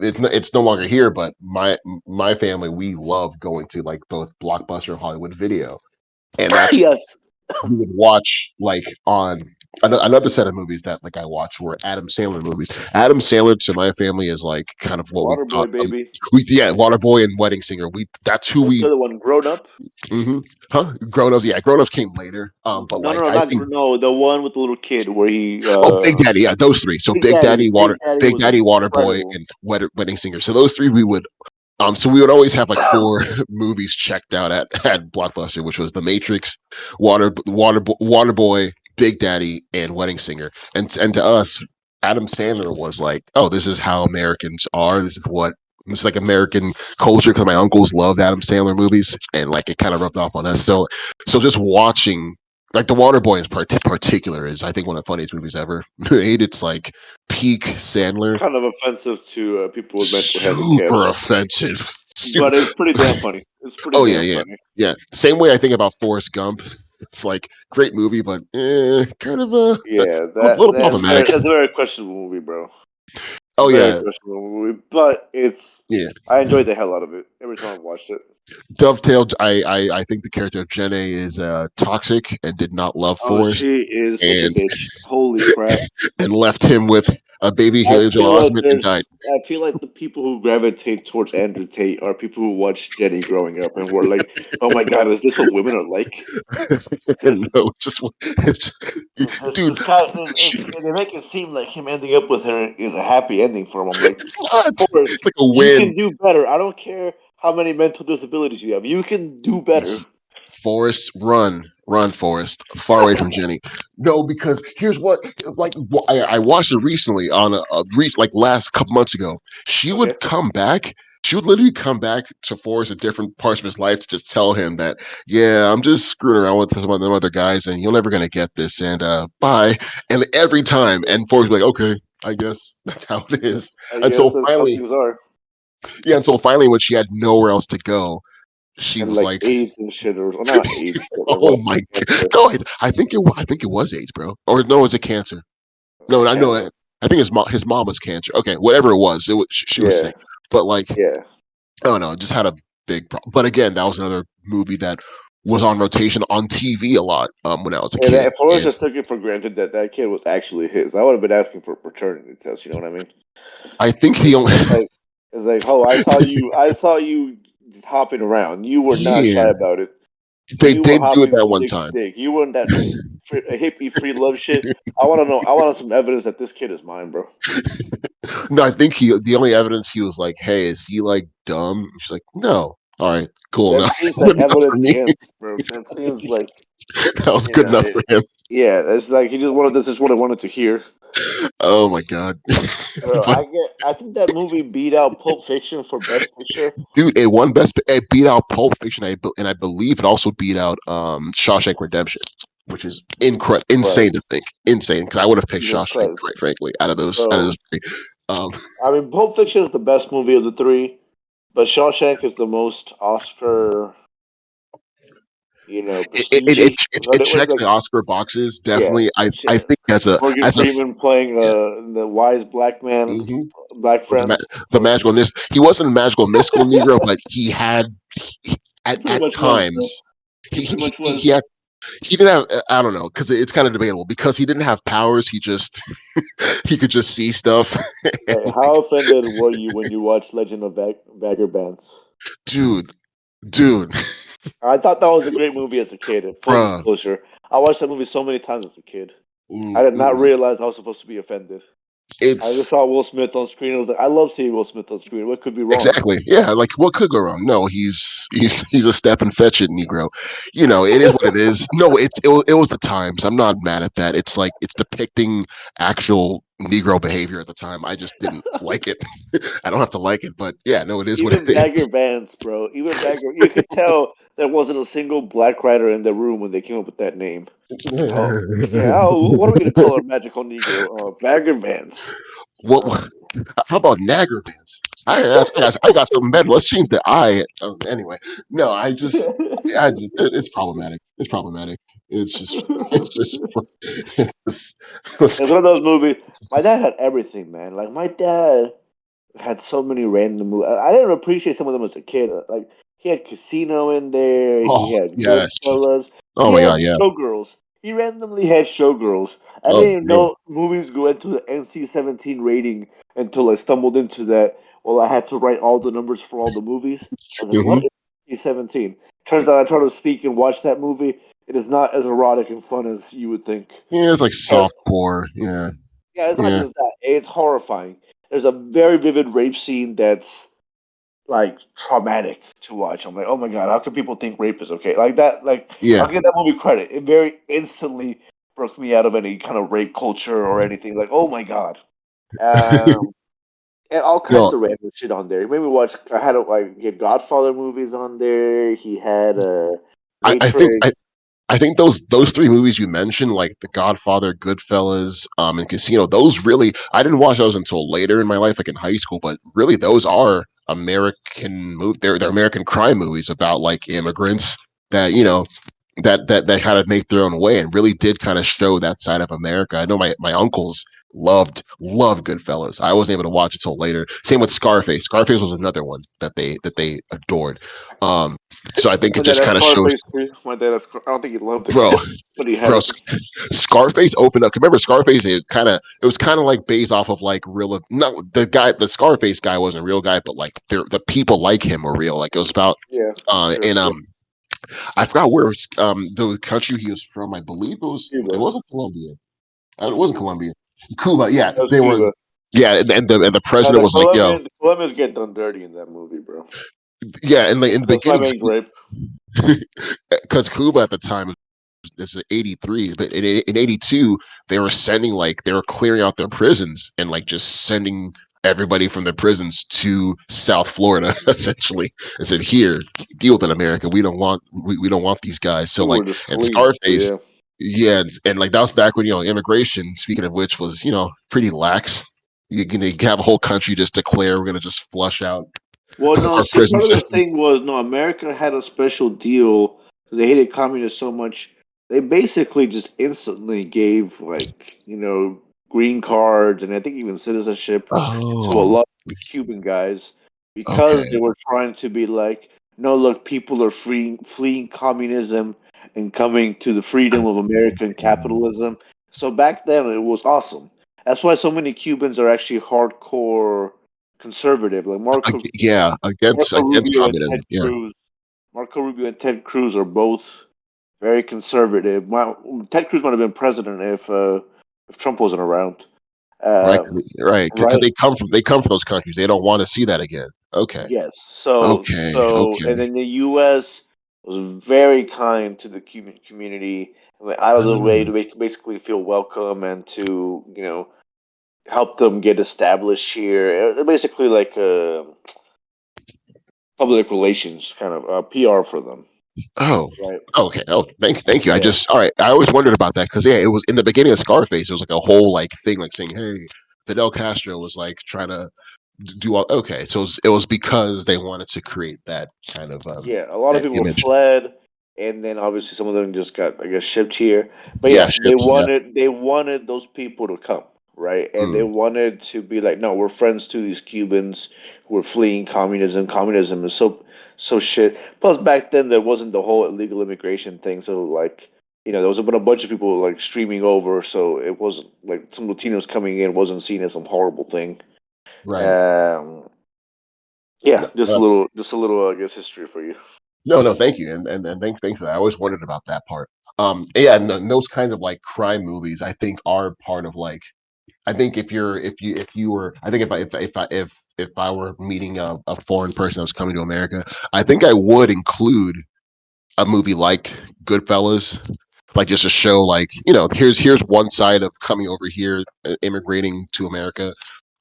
it's no longer here, but my family, we love going to like both Blockbuster and Hollywood Video, and that's Yes. we would watch like on. Another set of movies that like I watched were Adam Sandler movies. Adam Sandler to my family is like kind of what we thought. Waterboy, baby. Yeah, Waterboy and Wedding Singer. We that's who What's the we. other one? Grown Up? hmm Huh? Grown ups. Yeah, grown ups came later. But No, no, like no, I not think no. The one with the little kid where he oh, Big Daddy. Yeah, those three. So Big Daddy. Big Daddy Big was Daddy, Waterboy, incredible. and Wedding Singer. So those three we would. So we would always have like four movies checked out at Blockbuster, which was The Matrix, Waterboy, Big Daddy, and Wedding Singer. And to us, Adam Sandler was like, oh, this is how Americans are. This is like American culture because my uncles loved Adam Sandler movies, and like it kind of rubbed off on us. So just watching like The Waterboy in particular is I think one of the funniest movies ever made. It's like peak Sandler, Kind of offensive to people with mental super handicaps, offensive. but it's pretty damn funny. It's pretty Oh yeah, damn yeah, funny. yeah. Same way I think about Forrest Gump. It's like great movie, but kind of a Yeah, little problematic. that's a very questionable movie, bro. Oh Very yeah, questionable movie, but it's yeah. I enjoyed the hell out of it every time I watched it. Dovetailed. I think the character of Jenny is toxic and did not love Oh, Forrest she is such a and bitch. Holy crap. and left him with a baby I Angela feel like Osment and died. there's. I feel like the people who gravitate towards Andrew Tate are people who watched Jenny growing up and were like, "Oh my god, is this what women are like?" No, it's just dude. And they make it seem like him ending up with her is a happy ending for him. I'm like, It's not. Forrest, It's like a you win. can do better. I don't care how many mental disabilities you have. You can do better. Forrest, run, Forrest, far away from Jenny. No, because here's what, like, I watched it recently on like last couple months ago. She Okay. would come back. She would literally come back to Forrest at different parts of his life to just tell him that, yeah, I'm just screwing around with some of them other guys, and you're never gonna get this, and bye. And every time, and Forrest would be like, okay, I guess that's how it is. I guess Until that's how finally, things are. yeah, until finally, when she had nowhere else to go, she And was like like, AIDS and shit, or well, not AIDS, but like oh what? my god! Cancer. No, I think it was AIDS, bro. Or no, it was a cancer. No, I know. Cancer. I think his mom was cancer. Okay, whatever it was, she was Yeah. sick. But like, Yeah. oh no, just had a big problem. But again, that was another movie that was on rotation on TV a lot when I was a And kid. if Forrest And just took it for granted that that kid was actually his, I would have been asking for a paternity test. You know what I mean? I think the only It's like, oh, I saw you just hopping around. You were not yeah, shy about it. they You were did do it hopping that from one dick to time. dick. You were in that hippie free love shit. I want to know. I want some evidence that this kid is mine, bro. No, I think the only evidence he was like, hey, is he like dumb? She's like, no. All right, cool. That No, seems like good enough for evidence me. against, bro. That seems like That was good enough for him. yeah. It's like he just wanted. This is what I wanted to hear. Oh my god. Bro, But I think that movie beat out Pulp Fiction for Best Picture. dude, it won best. It beat out Pulp Fiction, and I believe it also beat out Shawshank Redemption, which is Right. insane to think. Insane because I would have picked Jesus Shawshank, Christ. quite frankly, out of Bro, those three. Um, I mean, Pulp Fiction is the best movie of the three, but Shawshank is the most Oscar, prestige. it checks the Oscar boxes Yeah, definitely. it's, I think Morgan as a Freeman playing yeah. the wise black man, hmm black With friend. the magical he wasn't a magical mystical Negro, but he had He pretty at much was, bro. times He pretty much he was. had he didn't have I don't know because it's kind of debatable because he didn't have powers. He just he could just see stuff. And Hey, like, how offended were you when you watched Legend of Bagger Bands? dude, dude, I thought that was a great movie as a kid. Full bruh, disclosure, I watched that movie so many times as a kid. I mm, did not mm, realize I was supposed to be offended. I just it's saw Will Smith on screen. I was like, I love seeing Will Smith on screen. What could be wrong? exactly yeah. Like what could go wrong? No, he's a step and fetch it Negro. You know, it is what it is. No, it was the times. I'm not mad at that. It's like it's depicting actual Negro behavior at the time. I just didn't like it. I don't have to like it, but yeah, no, it is what it Even Bagger is. Vance, bro. Even Bagger, you could tell there wasn't a single black writer in the room when they came up with that name. Oh, yeah. Oh, what are we gonna call our magical Negro? Bagger Vance. what? How about Nagger bands? I got something better. Let's change the I. Anyway, no, it's problematic. It's problematic. It's just, it's just, it's, it's, It's one of those movies. My dad had everything, man. Like my dad had so many random movies. I didn't appreciate some of them as a kid. Like he had Casino in there. He oh, had yes. Goodfellas. Oh He my had God, yeah. Showgirls. he randomly had showgirls. I Oh, didn't even really? know movies go into the NC-17 rating until I stumbled into that. Well, I had to write all the numbers for all the movies. I was like, Hmm. what is NC-17? Turns out I tried to sneak and watch that movie. It is not as erotic and fun as you would think. Yeah, it's like Uh, soft core. Yeah, yeah, it's not yeah. just that. It's horrifying. There's a very vivid rape scene that's like traumatic to watch. I'm like, oh my god, how can people think rape is okay? Like that, like Yeah. I'll give that movie credit. It very instantly broke me out of any kind of rape culture or anything. Like, oh my god. Um, and all kinds No, of random shit on there. He made me watch. I had like he had Godfather movies on there. He had I think Matrix. I think those three movies you mentioned, like The Godfather, Goodfellas, and Casino, those really I didn't watch those until later in my life, like in high school. But really, those are American they're American crime movies about like immigrants that that kind of make their own way and really did kind of show that side of America. I know my uncles loved Goodfellas. I wasn't able to watch it till later. Same with Scarface. Scarface was another one that they adored. Um, so I think it My dad just had kind of shows, Scarface too. My dad had I don't think he loved it, bro, but he had bro. it. Scarface opened up. Remember Scarface? It was kind of like based off of like real. No, the Scarface guy wasn't a real guy, but like the people like him were real. Like it was about Yeah, sure. and I forgot where the country he was from. I believe it Cuba. wasn't Colombia. It It was wasn't Cuba. Colombia. Cuba. Yeah, That was they were. Cuba. Yeah, and the Now president was like, "Yo, The Colombians get done dirty in that movie, bro. yeah." And like in the That's my beginning, main gripe. because Cuba at the time this is 83, but in 82 they were sending like they were clearing out their prisons and like just sending everybody from their prisons to South Florida essentially and said, here, deal with it, America. We don't want these guys. So People like, were just and fleeing. Scarface, Yeah. yeah, and like that was back when immigration, speaking of which, was pretty lax. You can have a whole country just declare we're gonna just flush out Well, no, our see, prison part of the system. thing was no, America had a special deal because they hated communists so much. They basically just instantly gave green cards and I think even citizenship to a Oh, lot of the Cuban guys because they okay. were trying to be like, no, look, people are fleeing communism and coming to the freedom of American capitalism. So back then it was awesome. That's why so many Cubans are actually hardcore conservative. Like Yeah, Marco against Rubio and communism. Ted Yeah. Cruz. Marco Rubio and Ted Cruz are both very conservative. Ted Cruz might have been president if Trump wasn't around. Right, Um, right, because right. they come from those countries. They don't want to see that again. Okay, Yes. So okay, so and okay. then the U.S. was very kind to the Cuban community, and went out of the way to Oh, basically feel welcome and to help them get established here. Basically like public relations kind of PR for them. oh, Right. okay. Oh, thank you. I Yeah. just all right. I always wondered about that because yeah, it was in the beginning of Scarface. It was like a whole like thing, like saying, "Hey, Fidel Castro was like trying to do all." Okay, so it was because they wanted to create that kind of Yeah, a lot of that people image. fled, and then obviously some of them just got, I guess, shipped here. But Yeah, yeah, shipped. Yeah. they wanted those people to come, right? And they Mm, wanted to be like, no, we're friends to these Cubans who are fleeing communism. Communism is so shit. Plus, back then there wasn't the whole illegal immigration thing, so like, there was been a bunch of people like streaming over, so it wasn't like some Latinos coming in wasn't seen as some horrible thing. right. Um, yeah, No, just a little, I guess, history for you. no, thank you, and thanks for that. I always wondered about that part. Yeah, and those kinds of like crime movies, I think, are part of like. I think if you were, I think if I were meeting a foreign person that was coming to America, I think I would include a movie like Goodfellas, like just to show like here's one side of coming over here, immigrating to America.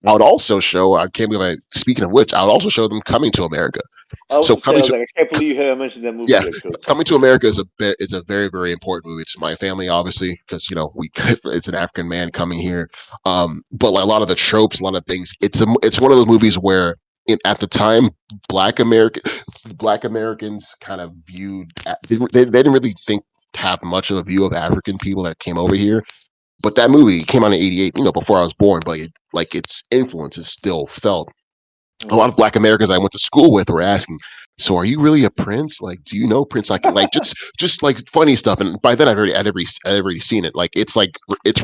I would also show. I can't believe I. Speaking of which, I would also show them coming to America. I was So to say, I coming was to like, I can't believe you haven't mentioned that movie yeah, yet, because coming to America is a very very important movie to my family, obviously, because we it's an African man coming here. But like, a lot of the tropes, a lot of things. It's one of those movies where at the time, Black American Black Americans kind of viewed they didn't really think have much of a view of African people that came over here. But that movie came out in '88, before I was born. But like its influence is still felt. A lot of Black Americans I went to school with were asking, so are you really a prince? Like, do you know Prince? Like just like funny stuff. And by then I'd already seen it. Like it's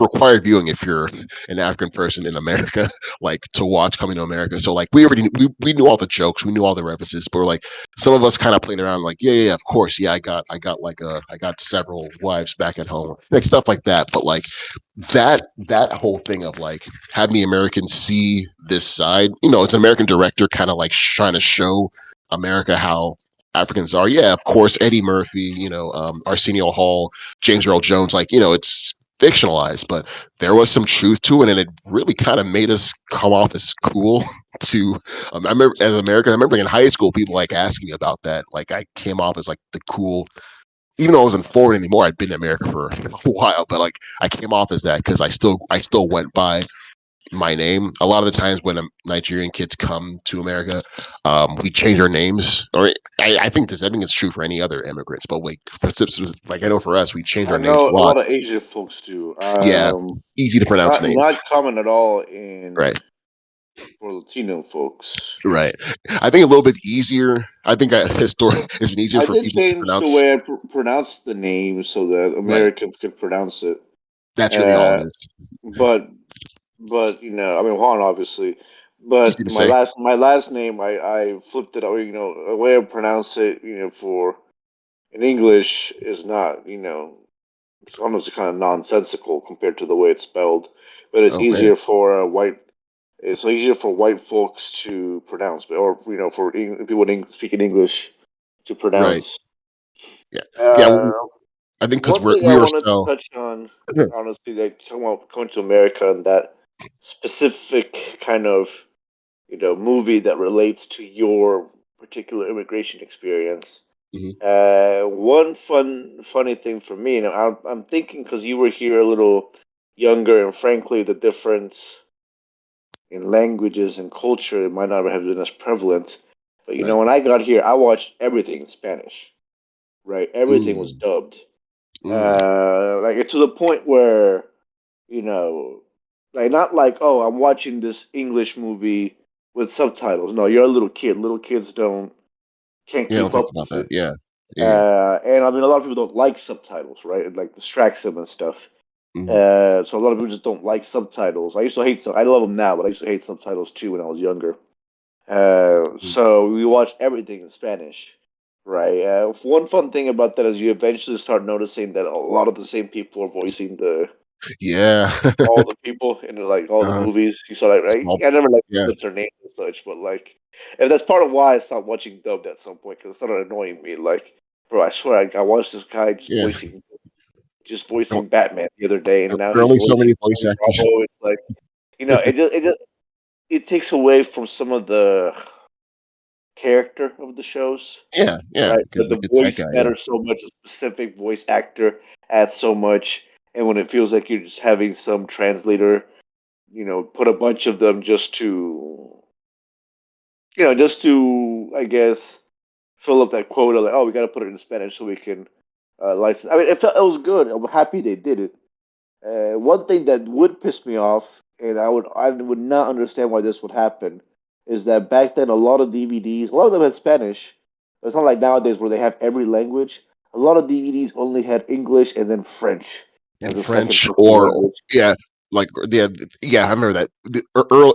required viewing if you're an African person in America, like to watch Coming to America. So like we knew all the jokes, we knew all the references, but we're like some of us kind of played around like, yeah, of course. Yeah, I got several wives back at home. Like stuff like that. But like that whole thing of like having the Americans see this side, it's an American director kind of like trying to show America how Africans are. Yeah, of course, Eddie Murphy, Arsenio Hall, James Earl Jones, like, it's fictionalized, but there was some truth to it, and it really kind of made us come off as cool to I remember as American, I remember in high school people like asking me about that. Like I came off as like the cool, even though I wasn't foreign anymore, I'd been in America for a while, but like I came off as that because I still went by my name. A lot of the times when Nigerian kids come to America, we change our names. Or I think it's true for any other immigrants, but like I know for us, we change I our names know a a lot. lot of Asian folks do. Yeah, easy to pronounce names. Not common at all in Right, for Latino folks. right. I think a little bit easier. I think historically it's been easier I for did people to change the pronounce. way I pronounce the name so that Right, Americans could pronounce it. that's really all Uh, it is. but I mean Juan obviously. Easy But to say. my last name I flipped it. A way I pronounce it. For in English is not. It's almost kind of nonsensical compared to the way it's spelled. But it's Oh man, easier for white. It's easier for white folks to pronounce, or for people speaking English to right. pronounce. Yeah, yeah. Uh, I think because One we thing I we were wanted to so. touch on, honestly, like talking about coming to America and that specific kind of movie that relates to your particular immigration experience. Mhm. One funny thing for me, and I'm thinking because you were here a little younger, and frankly, the difference in languages and culture might not have been as prevalent. But Right. when I got here, I watched everything in Spanish. Right, everything was Mm, dubbed. mm. Like to the point where you know, like not like oh, I'm watching this English movie with subtitles. No, you're a little kid. Little kids can't Yeah, I don't keep think up about with that. it. Yeah, yeah. And I mean, a lot of people don't like subtitles, right? It like distracts them and stuff. Mhm, So a lot of people just don't like subtitles. I used to hate I love them now, but I used to hate subtitles too when I was younger. mm. So we watched everything in Spanish, right? One fun thing about that is you eventually start noticing that a lot of the same people are voicing Yeah. all the people in like all the uh, movies. You saw that, right? small. I never like Yeah, flipped their names and such, but like, and that's part of why I stopped watching dubbed at some point because it started annoying me. Like, bro, I swear I watched this guy yeah. just There voicing Batman the other day, and now there are he's only so voicing many voice Johnny actors. Bravo. It's like, it takes away from some of the character of the shows, Yeah, yeah. right? Because But the it's that voice guy. Yeah. matters so much. A specific voice actor adds so much, and when it feels like you're just having some translator, put a bunch of them just to, I guess, fill up that quota. Like, oh, we got to put it in Spanish so we can license. I mean, it was good. I'm happy they did it. One thing that would piss me off, and I would not understand why this would happen, is that back then a lot of DVDs, a lot of them had Spanish. But it's not like nowadays where they have every language. A lot of DVDs only had English and then French as In a second French preferred or language. yeah, like yeah, yeah. I remember that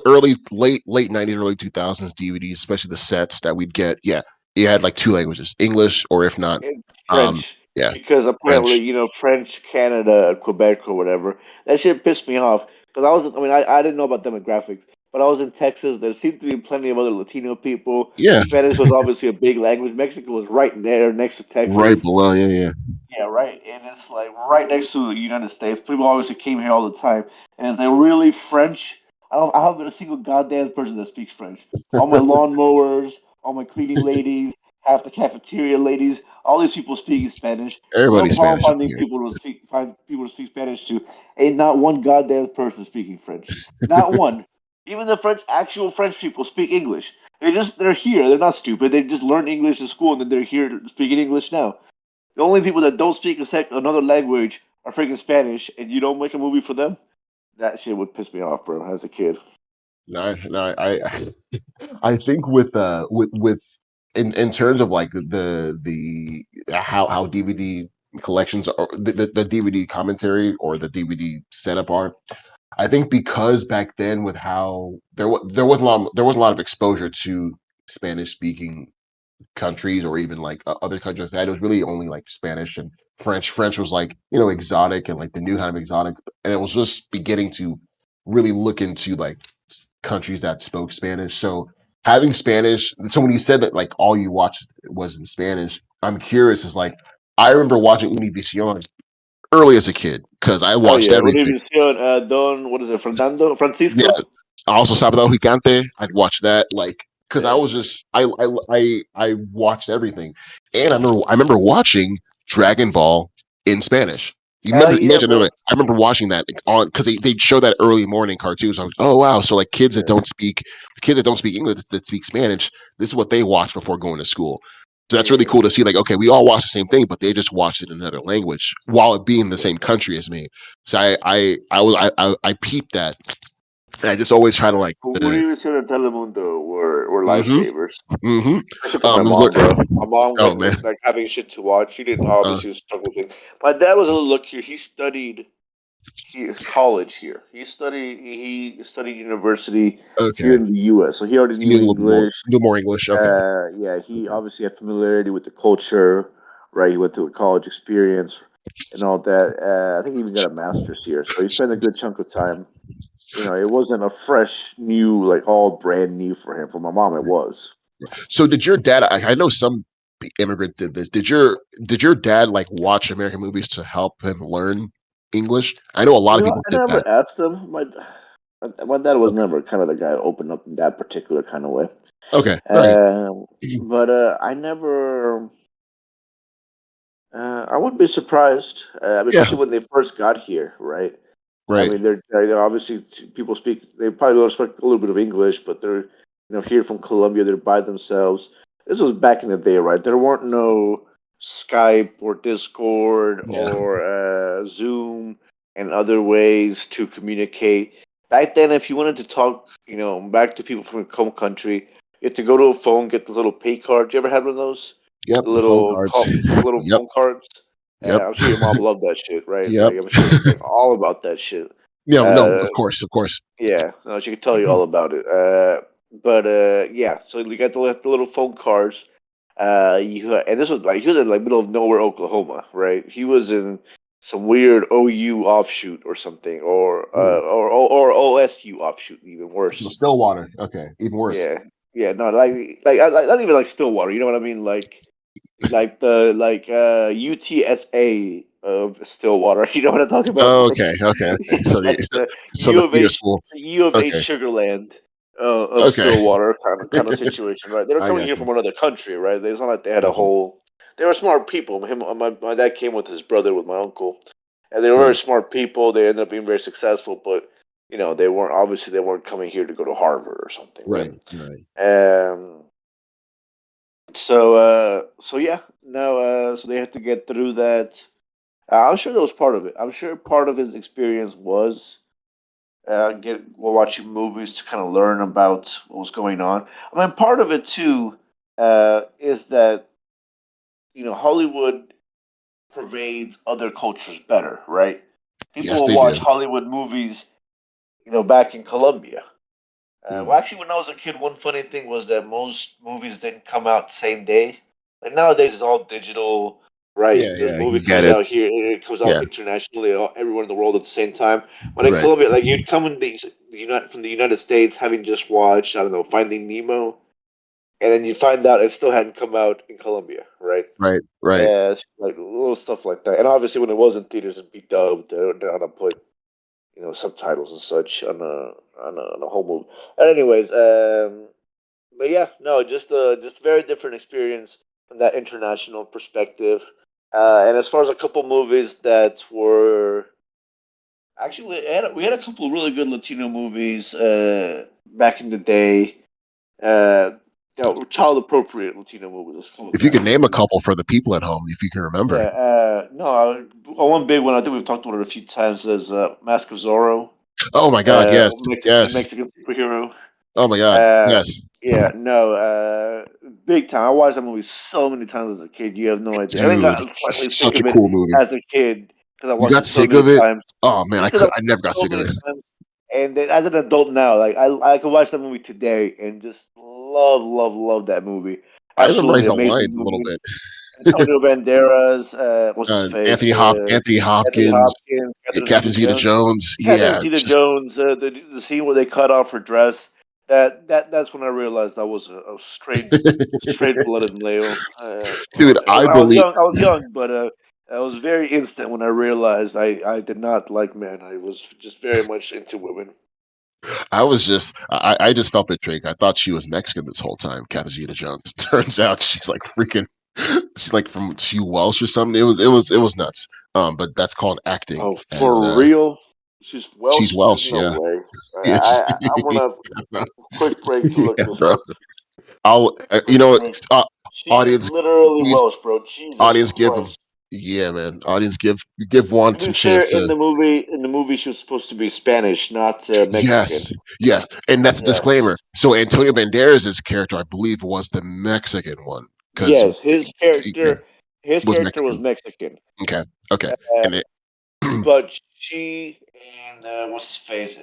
early, late '90s, early 2000s DVDs, especially the sets that we'd get. Yeah, you had like two languages, English or if not, In um, French yeah, because apparently French. French, Canada, Quebec, or whatever. That shit pissed me off because I didn't know about demographics, but I was in Texas. There seemed to be plenty of other Latino people. Yeah, Spanish was obviously a big language. Mexico was right there next to right Texas. below. Yeah, yeah. Yeah, right. And it's like right next to the United States. People obviously came here all the time. And they're really French. I haven't been a single goddamn person that speaks French. All my lawnmowers, all my cleaning ladies, half the cafeteria ladies, all these people speaking Spanish. No Everybody's problem Spanish up finding here. find people to speak Spanish to. Ain't not one goddamn person speaking French. Not one. Even the actual French people speak English. They're here. They're not stupid. They just learned English in school and then they're here speaking English now. The only people that don't speak another language are freaking Spanish, and you don't make a movie for them. That shit would piss me off, bro. As a kid, No, no, I think with in terms of like the how DVD collections are the DVD commentary or the DVD setup are. I think because back then with how there wasn't a lot of exposure to Spanish speaking countries or even like other countries that it was really only like Spanish and French. French was like, exotic and like the new kind of exotic, and it was just beginning to really look into like countries that spoke Spanish. So having Spanish, so when you said that like all you watched was in Spanish, I'm curious. Is like I remember watching Univision early as a kid because I Oh watched yeah, everything. Univision, Don, what is it, Fernando, Yeah, Francisco? also Sábado Gigante, I'd watch that, like, because I Yeah. was just I watched everything, and I remember watching Dragon Ball in Spanish. You Hell remember? yeah, Imagine bro. that. I remember watching that like, on because they show that early morning cartoons. I was, oh wow, so like Yeah. kids that don't speak English that speak Spanish, this is what they watch before going to school. So that's really Yeah. cool to see. Like, okay, we all watch the same thing, but they just watched it in another language while it being in the Yeah. same country as me. So I peeped that, and I just always try to like Univision and Telemundo were mm-hmm, lifesavers. mm-hmm. Especially for my Look, mom, bro. My mom oh got man, like having shit to watch. She didn't uh, obviously struggle with it. My dad was a little luckier. He studied college here. He studied university here okay. in the U.S. So he already You need knew a little bit more, English. English. Okay, Yeah, he okay, obviously had familiarity with the culture, right? He went through a college experience and all that. I think he even got a master's here. So he spent a good chunk of time. It wasn't a fresh, new, like all brand new for him. For my mom, it was. so did your dad? I know some immigrants did this. Did your dad like watch American movies to help him learn English? I know a lot of people I did never that. asked him. My dad was Okay, never kind of the guy to open up in that particular kind of way. okay, all right. Um, but I never. I wouldn't be surprised. I mean, Yeah, especially when they first got here, right? I right. mean, they're obviously people speak. They probably don't speak a little bit of English, but they're here from Colombia. They're by themselves. This was back in the day, right? There weren't no Skype or Discord Yeah, or Zoom and other ways to communicate. Back then, if you wanted to talk, back to people from your home country, you had to go to a phone, get the little pay card. You ever had one of those? yep. The The phone little cards. the little Yep, phone cards. yep, I'm sure your mom loved that shit, right? yep. Like I'm sure she's like all about that shit. Yeah, no, Uh, of course, of course. yeah, no, she could tell you all about it. But yeah, so you got the little phone cards. And this was like he was in like middle of nowhere, Oklahoma, right? He was in some weird OU offshoot or something, Ooh. or OSU offshoot, even So worse. Stillwater. Okay, even worse. Yeah, yeah, no, like not even like Stillwater. You know what I mean? Like the UTSA of Stillwater. You know what I'm talking about? Oh, Like okay, okay, okay. So like the the so the feeder school. U of H Okay, Sugarland of okay. Stillwater kind of situation, right? They're I coming got here you. from another country, right? It's not like they had a Got you. whole. They were smart people. My dad came with his brother, with my uncle, and they were very Right, smart people. They ended up being very successful, but they weren't coming here to go to Harvard or something, right? right, right. Um, so yeah, no, so they had to get through that. I'm sure that was part of it. I'm sure part of his experience was watching movies to kind of learn about what was going on. I mean, part of it too is that Hollywood pervades other cultures better, right? People Yes, will they watch do. Hollywood movies, back in Colombia. Well, Mm. actually, when I was a kid, one funny thing was that most movies didn't come out the same day. Like nowadays, it's all digital, right? Yeah, The yeah, movie you get comes it. out here, it comes out Yeah, internationally, everyone in the world at the same time. But in right, Colombia, like you'd come in from the United States, having just watched, I don't know, Finding Nemo, and then you find out it still hadn't come out in Colombia, right? right, right, Yeah, it's like little stuff like that. And obviously, when it was in theaters, it'd be dubbed. They're gonna put subtitles and such on a whole movie. And anyways, but yeah, no, just very different experience from that international perspective. And as far as a couple movies that were actually we had a couple of really good Latino movies back in the day. Uh, child appropriate Latino movies. Let's call it if you that. could name a couple for the people at home, if you can remember. Yeah. No. One big one. I think we've talked about it a few times. Is Mask of Zorro, Oh my God, yes, A yes. Mexican superhero. Oh my God, Uh, yes. Yeah, no, big time. I watched that movie so many times as a kid. You have no idea. I think I Dude, got slightly sick such a of it cool movie. as a kid because I You watched got it so sick many of it? times. Oh man, Just because I I watched never got it so sick of many it. times, and then as an adult now, like I could watch that movie today and just love, love, love that movie. I Absolutely memorize the amazing lines a little movie. bit. Antonio Banderas, what's his face? Anthony Anthony Hopkins, Hopkins, Catherine Catherine Zeta-Jones. Zeta-Jones. Catherine Yeah, just Zeta-Jones, the scene where they cut off her dress. That's when I realized I was a straight blooded male. dude, I I was believe young. I was young, but I was very instant when I realized I did not like men. I was just very much into women. I just felt betrayed. I thought she was Mexican this whole time, Catherine Zeta-Jones. Turns out she's like freaking she's like from she Welsh or something. It was nuts. But that's called acting Oh, as for real? She's she's Welsh? There's Welsh, no yeah. way. Yeah, I'm gonna yeah, bro. quick break to look Yeah, this bro. up. I'll you Quick know what? break. She is Audience, literally please, Welsh, bro. Jesus audience, give them. Christ. Yeah, man. Audience, give one To be some fair, chance to. in the movie, she was supposed to be Spanish, not Mexican. Yes, yeah, and that's a Yes, disclaimer. So Antonio Banderas' character, I believe, was the Mexican one because yes. yeah, His was character was Mexican. Mexican, Okay, okay, uh, and it, but she and what's his face,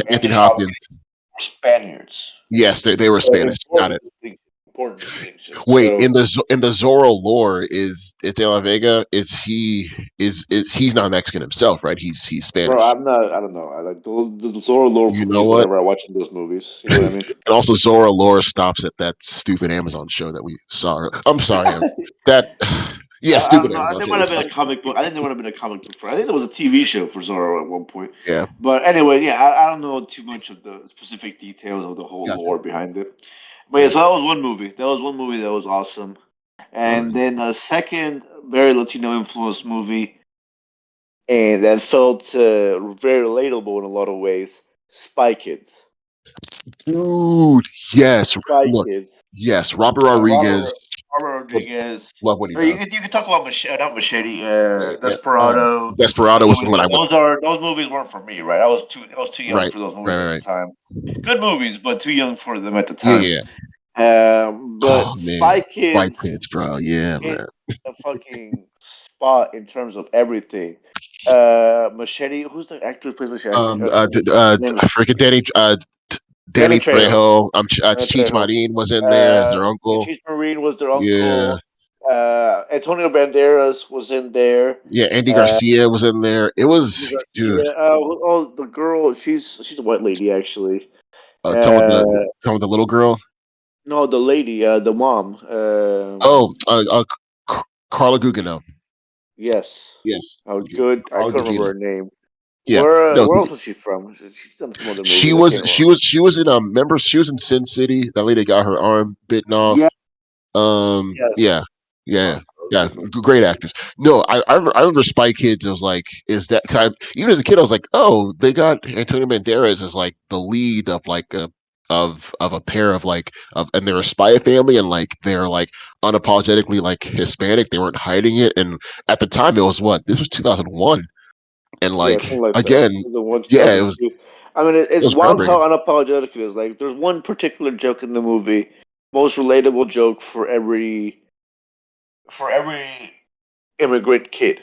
Anthony Anthony Hopkins. Hopkins were Spaniards. Yes, they were Spanish. Got Important it. distinction. Important distinction. Wait, So, in the Zorro lore, is De La Vega? Is he's not Mexican himself, right? He's bro, Spanish. I'm not. I don't know. I like the Zora lore for You me know is what? whatever I watch in those movies. You know what I mean? And also Zora Lore stops at that stupid Amazon show that we saw. I'm sorry, that yeah, I stupid don't know. Amazon There show might we have saw. been a comic book. I think there would have been a comic book for. I think there was a TV show for Zorro at one point. Yeah, But anyway, yeah, I don't know too much of the specific details of the whole gotcha. lore behind it. But yeah, Yeah, so that was one movie. That was one movie that was awesome. all And right. then a second very Latino influenced movie, and that felt very relatable in a lot of ways. Spy Kids. Dude, yes. Spy Look, Kids. yes. Robert Robert Rodriguez. Rodriguez. Love what he Or does. you can talk about Machete, not Machete, Yeah, Desperado. Desperado Those was the movies, one I went. those movies weren't for me, right? I was too young Right, for those right, movies right, at the right. time. Good movies, but too young for them at the Yeah, time. yeah. Oh But man, Spy Spy Kids Kids, bro. Yeah, hit man. a fucking spot in terms of everything. Machete, who's the actor who plays Machete? His name is I forget Danny Danny Trejo. Trejo. Danny Cheech Trejo. Marin was in there as their uncle. Cheech Marine was their Yeah, uncle. Antonio Banderas was in there. yeah. Andy Uh, Garcia was in there. It Andy was, dude. Garcia. Oh, the girl. She's a white lady actually. The Uh, talking about the little girl. no, the lady, the mom. Oh, Carla Gugino. Yes. Yes, Oh, good. I Carla couldn't remember Gugino. her name. Yeah, no, Where else was she from? She's done some other movies. I can't remember. she was in remember she was in Sin City. That lady got her arm bitten off. Yeah. Yes. Yeah, Oh, yeah, that was a yeah. good movie. Great actors. No, I remember Spy Kids. I was like, is that 'cause even as a kid? I was like, oh, they got Antonio Banderas as like the lead of like a of a pair of like of and they're a spy family and like they're like unapologetically like Hispanic. They weren't hiding it. And at the time, it was what this was 2001, and Yeah, like something like that. again, The one yeah, 2002. I mean, it it's was wild how groundbreaking. unapologetic it is. Like, there's one particular joke in the movie, most relatable joke for every immigrant kid,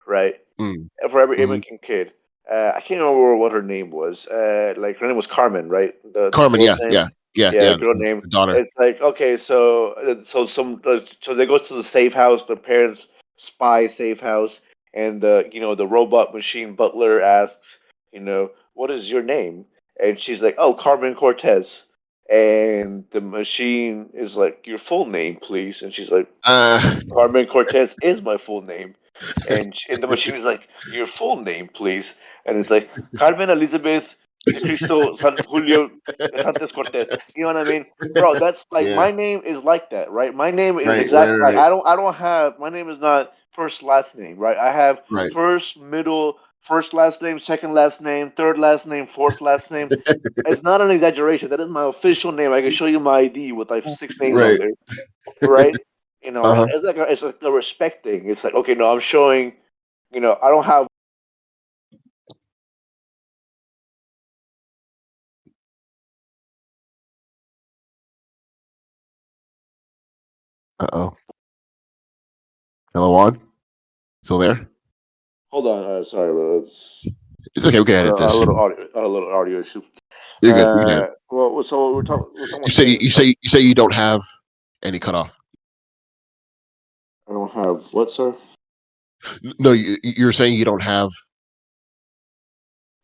right? Mm, For every hmm. immigrant kid. I can't remember what her name was. Like her name was Carmen, right? The Carmen, girl's yeah, name. yeah, yeah, Yeah, the yeah. girl name. The daughter. It's like okay, so they go to the safe house. Their parents spy safe house, and the robot machine butler asks, what is your name? And she's like, oh, Carmen Cortez. And the machine is like, your full name, please. And she's like, Uh, Carmen Cortez is my full name. And the machine is like, your full name, please. And it's like, Carmen Elizabeth de Cristo San Julio de Santos Cortez. You know what I mean? Bro, that's like yeah. my name is like that, right? My name is Right, right, exactly like right, I don't have my name is not first last name, right? I have right. first, middle, first last name, second last name, third last name, fourth last name. It's not an exaggeration. That is my official name. I can show you my ID with like six names on Right. there, right? And Uh-huh. it's like a respect thing. It's like, okay, no, I'm showing, I don't have Uh-oh. Hello, on? Still there? Hold on, sorry, it's It's okay. We can edit a this. little audio, a little audio issue. You're good. We can edit. Well, so we're talking You about say things. you say you don't have any cutoff. I don't have what, sir? No, you're saying you don't have.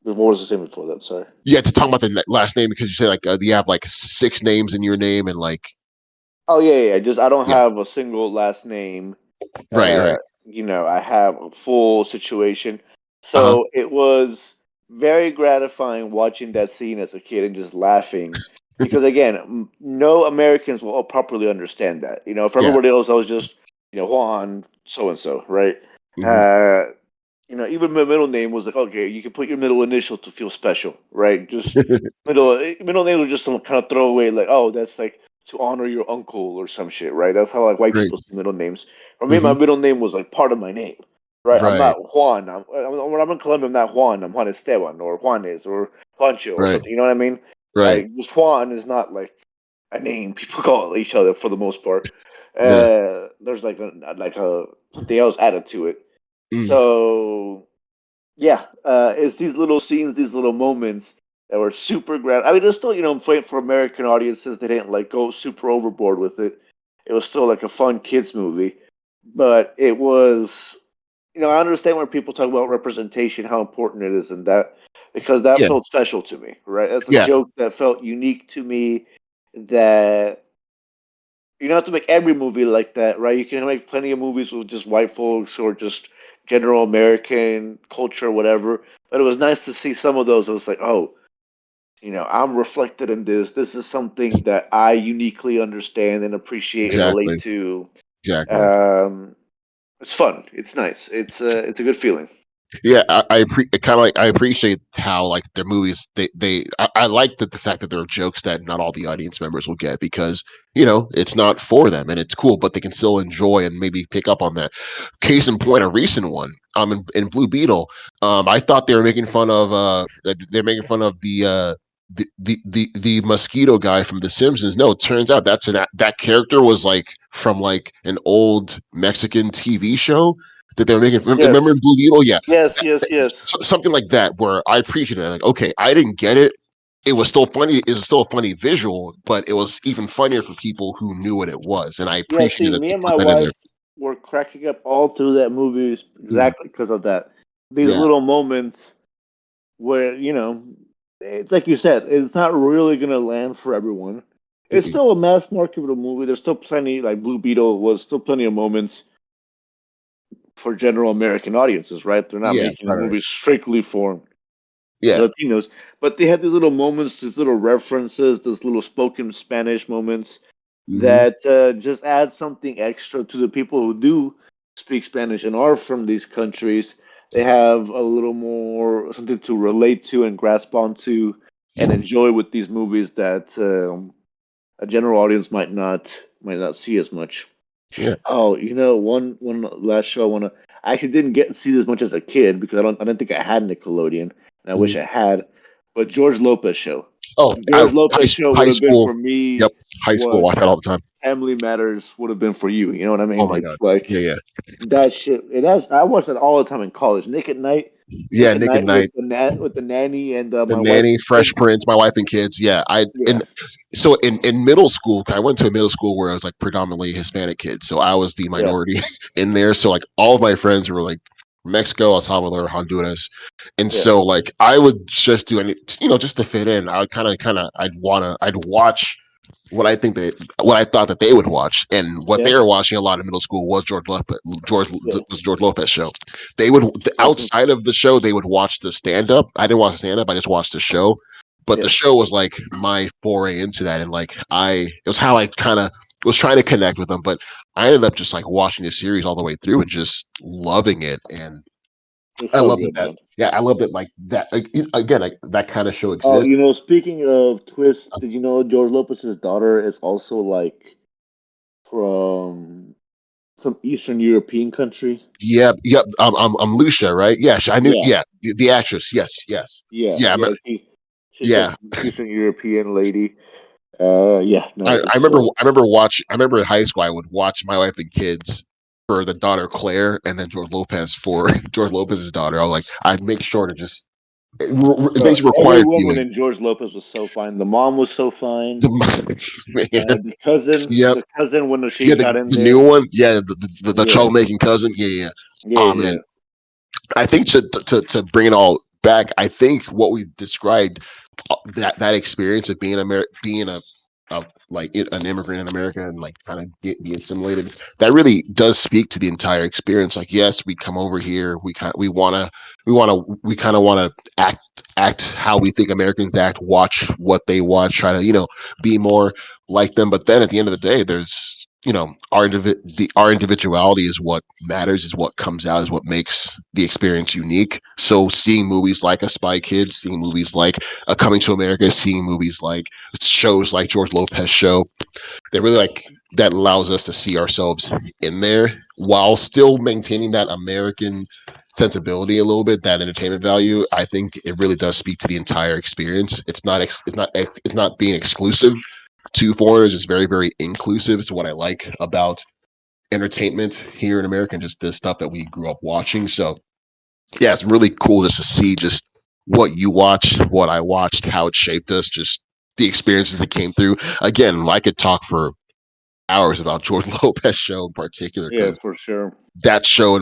What was the same before that? Sorry. You had to talk about the last name because you say like you have like six names in your name and like Oh yeah. Just I don't yeah, have a single last name. right, right. I have a full situation. Uh huh. So it was very gratifying watching that scene as a kid and just laughing because again, no Americans will properly understand that. For Yeah. everybody else, I was just Juan so and so, right? Hmm. Uh, even my middle name was like, okay, you can put your middle initial to feel special, right? Just middle name was just some kind of throwaway, like, oh, that's like to honor your uncle or some shit, right? That's how like white Right. people see middle names. For me, my Hmm. middle name was like part of my name, right? I'm Right. not Juan. When I'm in Colombia, I'm not Juan. I'm Juan Esteban or Juanes or Pancho or Right. something. You know what I mean? Right. Like just Juan is not like a name people call each other for the most part. Yeah. There's like a something else added to it. Mm. So yeah, it's these little scenes, these little moments that were super grand. I mean, it's still, for American audiences, they didn't like go super overboard with it. It was still like a fun kids movie, but it was, I understand when people talk about representation, how important it is, and that because that Yeah. felt special to me, right? That's a Yeah. joke that felt unique to me. That you don't have to make every movie like that, right? You can make plenty of movies with just white folks or just general American culture, whatever. But it was nice to see some of those. It was like, oh, I'm reflected in this. This is something that I uniquely understand and appreciate and relate Exactly. to. Exactly. Um, it's fun. It's nice. It's a good feeling. Yeah, I kind of like I appreciate how like their movies I like the fact that there are jokes that not all the audience members will get because it's not for them and it's cool, but they can still enjoy and maybe pick up on that. Case in point, a recent one, in Blue Beetle, I thought they were making fun of they're making fun of the mosquito guy from The Simpsons. No, it turns out that character was like from like an old Mexican TV show that they were making. Remember Yes. in Blue Beetle? Yeah, Yes. Yes. Yes. something like that where I appreciated it. Like, okay, I didn't get it. It was still funny. It was still a funny visual, but it was even funnier for people who knew what it was, and I Yeah. See, appreciated that me they and put my that in there. wife were cracking up all through that movie Mm, exactly because of that. These yeah. little moments where it's like you said, it's not really gonna land for everyone. It's Mm-mm. still a mass marketable movie. There's still plenty, like Blue Beetle was still plenty of moments for general American audiences, right? They're not Yeah. making a Right. Right. movie strictly for Yeah. Latinos, but they had these little moments, these little references, those little spoken Spanish moments Hmm. that just add something extra to the people who do speak Spanish and are from these countries. They have a little more something to relate to and grasp onto and enjoy with these movies that a general audience might not see as much. Yeah. Oh, one last show I wanna. I actually didn't get to see this much as a kid because I didn't think I had Nickelodeon, and I wish Hmm. I had. But George Lopez show. Oh, George Lopez show would high have been school. for Yep. me High school. what Watch that all the time. Family Matters would have been for you. You know what I Oh mean? my god. It's like Yeah. Yeah. that shit. It has. I watched it all the time in college. Yeah. Nick at Nick and Night with Knight. the nanny and The my wife Nanny, and Fresh kids. Prince, my wife and kids. Yeah, Yeah, and so in middle school, 'cause I went to a middle school where I was like predominantly Hispanic kids, so I was the yeah, minority in there. So like all of my friends were like Mexico, El Salvador, Honduras, and yeah, so like I would just do any just to fit in. I would I'd watch what I thought that they would watch, and what yeah, they were watching a lot in middle school was yeah. George Lopez show. They would Awesome. outside of the show they would watch the stand up. I didn't watch the stand up. I just watched the show. But the Yeah, show was like my foray into that, and like it was how I kind of was trying to connect with them. But I ended up just like watching the series all the way through and just loving it. And it's I so love that. good, man. Yeah, I love that. Like that again. Like, that kind of show Oh, exists. speaking of twists, did you know George Lopez's daughter is also like from some Eastern European country? Yep, yep. I'm Lucia, right? Yeah, I knew. Yeah, Yeah, the actress. Yes, yes. yeah, Yeah, yeah. She's like yeah. some Eastern European lady. Yeah, no, I it's remember I remember watch I remember in high school I would watch My Wife and Kids for the daughter Claire, and then George Lopez for George Lopez's daughter. I was like, I'd make sure to just it bro. basically Every required woman viewing. in George Lopez was so fine. The mom was so fine. The man, yep, The cousin when she yeah, got in the new there. one, yeah, the Yeah, troublemaking cousin, yeah, yeah. yeah, Oh yeah, man, I think to bring it all back, I think what we described that experience of being a like an immigrant in America and like kind of be assimilated, that really does speak to the entire experience. Like, yes, we come over here, we kind of want to act how we think Americans act, watch what they watch, try to be more like them. But then at the end of the day, there's our individuality is what matters, is what comes out, is what makes the experience unique. So seeing movies like A Spy Kids, seeing movies like A Coming to America, seeing movies like shows like George Lopez show, that really that allows us to see ourselves in there while still maintaining that American sensibility a little bit, that entertainment value. I think it really does speak to the entire experience. It's not being exclusive to foreigners. It's very, very inclusive. It's what I like about entertainment here in America and just the stuff that we grew up watching. So yeah, it's really cool just to see just what you watched, what I watched, how it shaped us, just the experiences that came through. Again, I could talk for hours about George Lopez show in particular yeah, because for sure. that show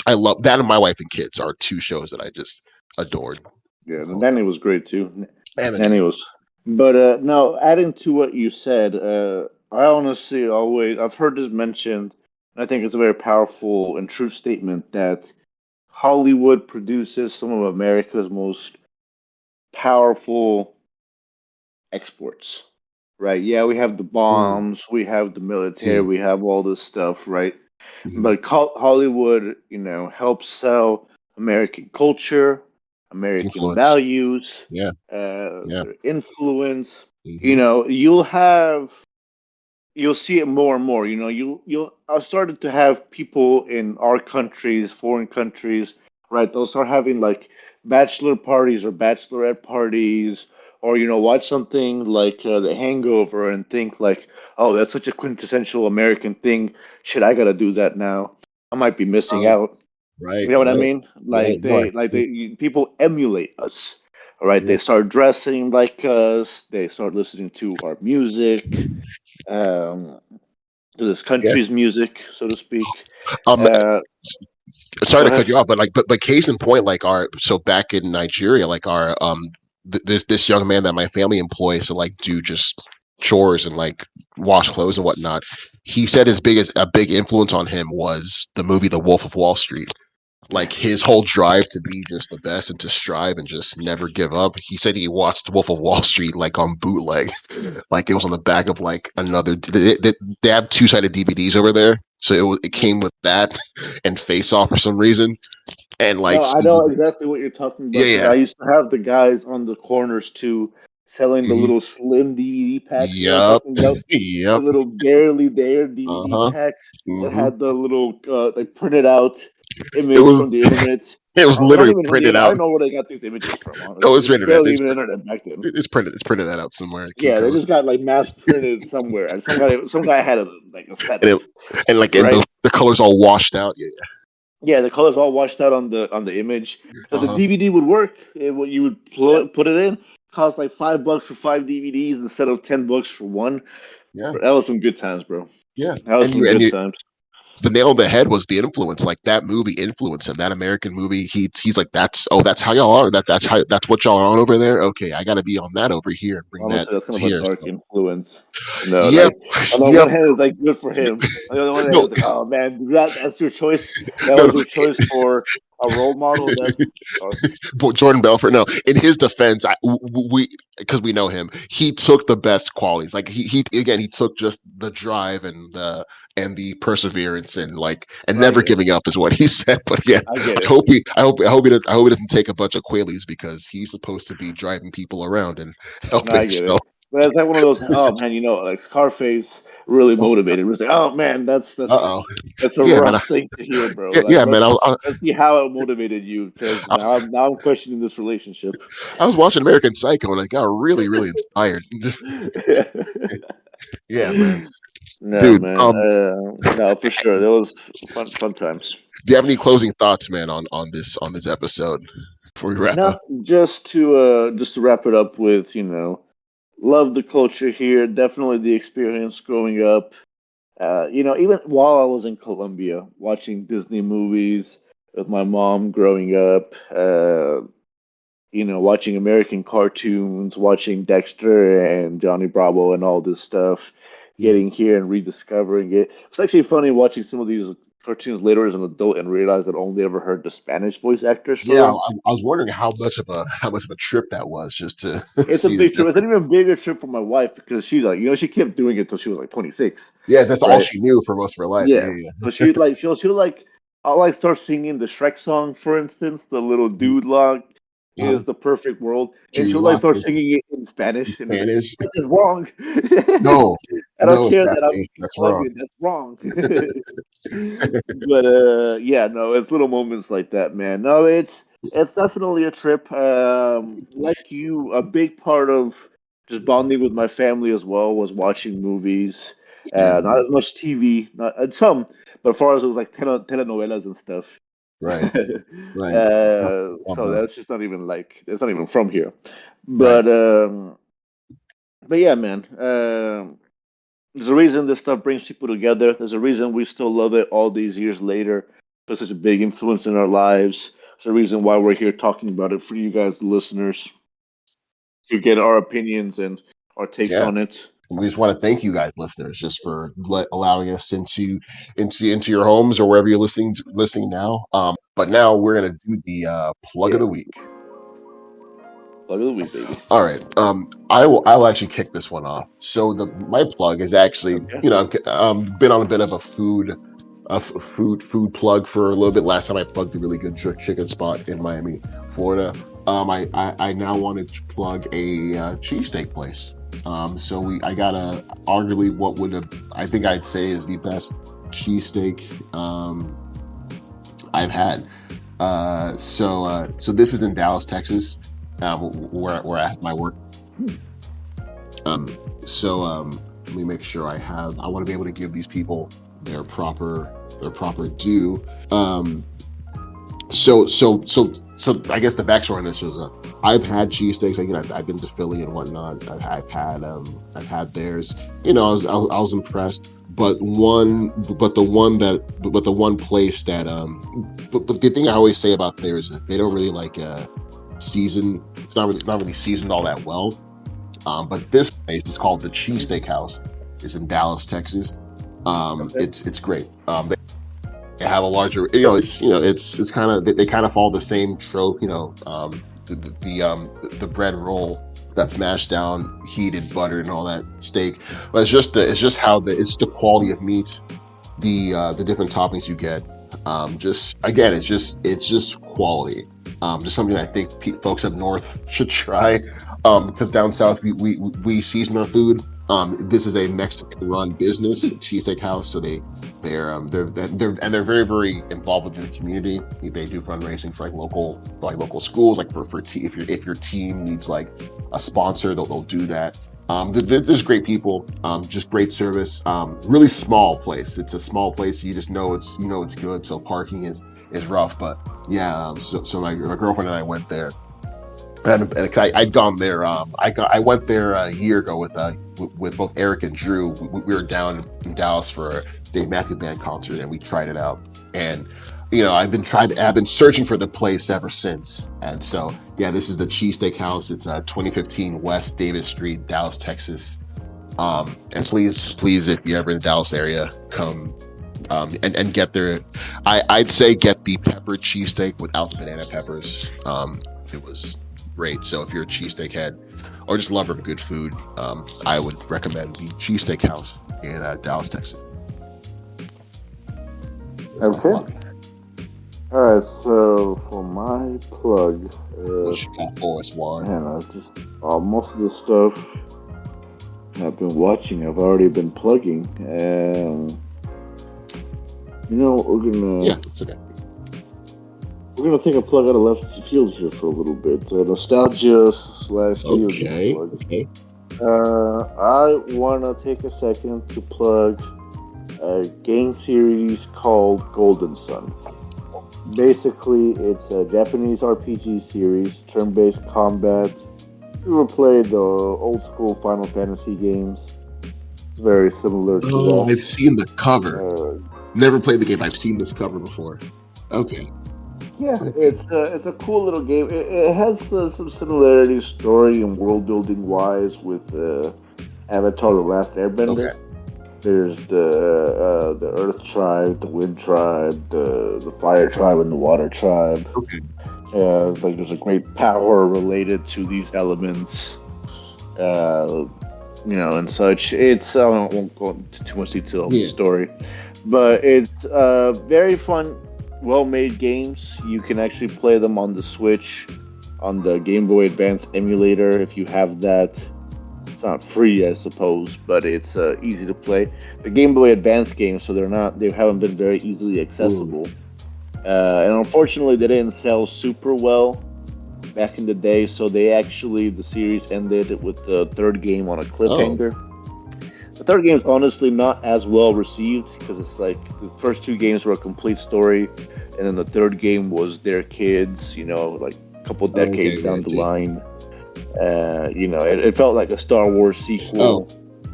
I love that, and My Wife and Kids are two shows that I just adored. Yeah, the Nanny was great too. And the Nanny nanny. was, but no, adding to what you said, I honestly always I've heard this mentioned, and I think it's a very powerful and true statement that Hollywood produces some of America's most powerful exports. Right? Yeah, we have the Mm, bombs, we have the military, mm, we have all this stuff, right? mm. But Hollywood, helps sell American culture, American Influence. values, Yeah, yeah. their influence. Hmm. You'll see it more and more. You'll I started to have people in our countries, foreign countries, right? They'll start having like bachelor parties or bachelorette parties, or watch something like The Hangover and think like, oh, that's such a quintessential American thing. Shit, I gotta do that now. I might be missing Oh, out. You right, know what I right, mean? right. No, People emulate us. All right, yeah, they start dressing like us. They start listening to our music, um, to this yeah. country's music, so to speak. Um, Uh, sorry Go to cut ahead. you off, but but case in point, like our so back in Nigeria, like our this young man that my family employs to like do just chores and like wash clothes and whatnot. He said his biggest a big influence on him was the movie The Wolf of Wall Street. Like his whole drive to be just the best and to strive and just never give up. He said he watched Wolf of Wall Street like on bootleg, like it was on the back of like another. They have two-sided DVDs over there, so it came with that and Face Off for some reason, and like No, I know exactly what you're talking yeah, about because yeah, I used to have the guys on the corners too, selling the mm-hmm, little slim DVD packs. You know what I'm yep, talking about? The yep, little barely there uh DVD huh, packs that mm-hmm. had the little like printed out It image from was the internet. it was Not literally even from the printed internet. I out. don't know where they got these images from. No, it's It's internet. barely even internet back then. It's printed. It's printed that out somewhere at Yeah, they Kinko's. just got like mass printed somewhere, and some guy had like a And setup, it and right? the colors all washed out. Yeah, Yeah, the colors all washed out on the image. So uh the huh, DVD would work. You would yeah, put it in. Cost like $5 for five DVDs instead of $10 for one. yeah, But that was some good times, bro. yeah. That was some And good you times. the nail on the head was the influence. Like that movie influenced him. That American movie. He's like that's how y'all are. That's what y'all are on over there. Okay, I got to be on that over here and bring that Honestly, that's kind of a here. dark So, influence. yep, Like on the one yep. hand, it's like good for him. On the other one hand, No, it's like, oh man, that's your choice. That no, was no. your choice for a role model. That's Jordan Belfort. No, in his defense, we because we know him, he took the best qualities. Like he again, he took just the drive and the perseverance and I never get it. giving up is what he said. But yeah, I get it. I hope he doesn't take a bunch of Quaaludes because he's supposed to be driving people around and No, helping. I get So it. But it's like one of those, oh man, like Scarface really motivated. We're like, oh man, that's Uh that's oh. that's a Yeah, man. rough thing to hear, bro. Yeah, Like yeah, man. let's see how it motivated you, because I was now I'm questioning this relationship. I was watching American Psycho and I got really, really inspired. Just yeah, man. No, Dude, man. No, for sure. That was fun times. do you have any closing thoughts, man, on this episode before we wrap No, up? just to wrap it up with, love the culture here. Definitely the experience growing up. Even while I was in Colombia, watching Disney movies with my mom growing up, watching American cartoons, watching Dexter and Johnny Bravo and all this stuff, Mhm. getting here and rediscovering it. It's actually funny watching some of these cartoons later as an adult and realize I'd only ever heard the Spanish voice actors for Yeah, them. I was wondering how much of a trip that was just to It's a see the big trip. It's an difference. even bigger trip for my wife because she's like, she kept doing it till she was like 26, Yeah, that's all right? she knew for most of her life. Yeah, Yeah. yeah. So she'll like I'll like start singing the Shrek song, for instance, the little Mhm. dude log Uh-huh. is the perfect world, and she'll like Julia start in singing it in in Spanish, and it's like, Spanish. what is wrong? No, I don't no, care that I'm Stephanie, speaking that's wrong. Colombian. That's wrong. But yeah, no, it's little moments like that, man. No, it's definitely a trip. Like you, a big part of just bonding with my family as well was watching movies. Yeah, Not as much TV, not some, but as far as it was like telenovelas and stuff. right, right. Love So those. that's just not even like it's not even from here. Right. But yeah, man. There's a reason this stuff brings people together. There's a reason we still love it all these years later. It's such a big influence in our lives. There's a reason why we're here talking about it for you guys, the listeners, to get our opinions and our takes Yeah. on it. We just want to thank you guys, listeners, just for allowing us into your homes or wherever you're listening now. But now we're gonna do the plug of Yeah, the week. plug of the week, baby. All right. I'll actually kick this one off. So the my plug is actually, Okay. been on a bit of a food plug for a little bit. Last time I plugged a really good chicken spot in Miami, Florida. I now wanted to plug a cheesesteak place. So I got a arguably what would have I think I'd say is the best cheesesteak I've had. So this is in Dallas, Texas, where I have my work. Um, so let me make sure I want to be able to give these people their proper due. Um, so I guess the backstory on this is I've had cheesesteaks. Again, I've been to Philly and whatnot. I've had theirs. I was impressed. But the one place that but the thing I always say about theirs is they don't really like season. It's not really seasoned all that well. But this place is called the Cheesesteak House. It's in Dallas, Texas. Okay. It's great. They have a larger, it's kind of they kind of follow the same trope. The bread roll that's smashed down, heated, buttered, and all that steak. But it's just how it's the quality of meat, the different toppings you get. Just again, it's just quality. Just something I think folks up north should try. Because down south we season our food. This is a Mexican-run business, cheesesteak house, so they're very very involved with the community. They do fundraising for local schools, like if your team needs like a sponsor, they'll do that. There's great people, just great service. Really small place. It's a small place. You just know it's good. So parking is rough, but yeah. So my girlfriend and I went there, and I'd gone there. I went there a year ago with both Eric and Drew. We were down in Dallas for a Dave Matthews Band concert, and we tried it out. And I've been searching for the place ever since. And so yeah, this is the Cheesesteak House. It's 2015 West Davis Street, Dallas, Texas. And please, if you're ever in the Dallas area, come and get there. I'd say get the peppered cheesesteak without the banana peppers. It was great. So if you're a cheesesteak head or just lover of good food, I would recommend the Cheesesteak House in Dallas, Texas. That's my Okay. plug. All right. So for my plug, What you got for us, Juan? man, I just most of the stuff I've been watching. I've already been plugging. You know, Yeah, it's okay. we're gonna take a plug out of left field here for a little bit. Nostalgia slash video game Okay. plug. Okay. I wanna take a second to plug a game series called Golden Sun. Basically, it's a Japanese RPG series, turn-based combat. You ever played the old school Final Fantasy games? It's very similar to Oh, that. I've seen the cover. Uh, Never played the game. I've seen this cover before. Okay. yeah, Okay. it's a cool little game. It has some similarities, story and world building wise, with Avatar: The Last Airbender. Okay. There's the Earth Tribe, the Wind Tribe, the Fire Tribe, and the Water Tribe. Okay. It's like there's a great power related to these elements, uh, and such. I won't go into too much detail of the Yeah. story, but it's very fun, well-made games. You can actually play them on the Switch, on the Game Boy Advance emulator if you have that. It's not free, I suppose, but it's easy to play. The Game Boy Advance games, so they haven't been very easily accessible. And unfortunately, they didn't sell super well back in the day. So the series ended with the third game on a Oh. cliffhanger. The third game is honestly not as well received because it's like the first two games were a complete story, and then the third game was their kids. Like a couple decades Okay. I down the see. line. It felt like a Star Wars Oh. sequel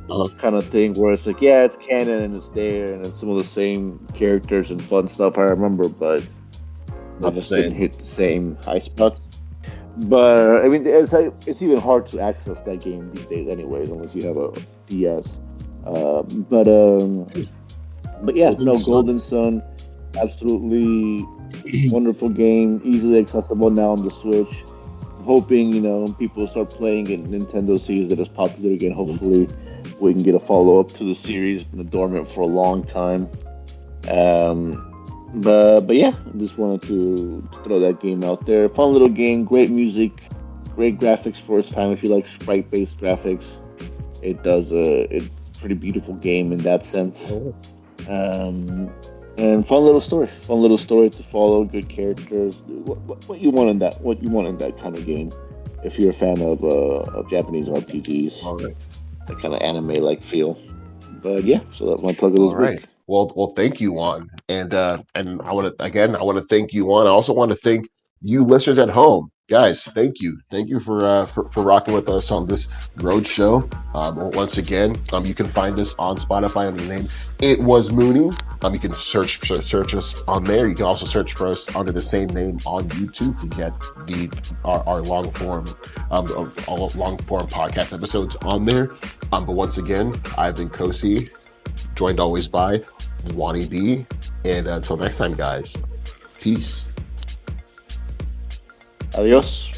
Uh, kind of thing where it's like, yeah, it's canon and it's there and it's some of the same characters and fun stuff I remember, but they not the just didn't same. hit the same high spots. But I mean, it's even hard to access that game these days, anyways, unless you have a DS. Uh, but um, but yeah, Golden no, Sun. Golden Sun, absolutely wonderful game, easily accessible now on the Switch. Hoping people start playing it. Nintendo sees that it's popular again. Hopefully, we can get a follow up to the series. It's been dormant for a long time. But yeah, I just wanted to throw that game out there. Fun little game, great music, great graphics for its time. If you like sprite based graphics, it's a pretty beautiful game in that sense. Oh. Um, and fun little story to follow. Good characters. What you want in that? What you want in that kind of game? If you're a fan of Japanese RPGs, All right. that kind of anime like feel. But yeah, so that's my plug of All this right. week. Well, thank you, Juan, and I want to thank you, Juan. I also want to thank you, listeners at home, guys. Thank you for rocking with us on this road show. Once again, you can find us on Spotify under the name It Was Mooney. You can search us on there. You can also search for us under the same name on YouTube to get our long form long form podcast episodes on there. But once again, I've been Kosi, joined always by Wani B. And until next time, guys, peace. Adios.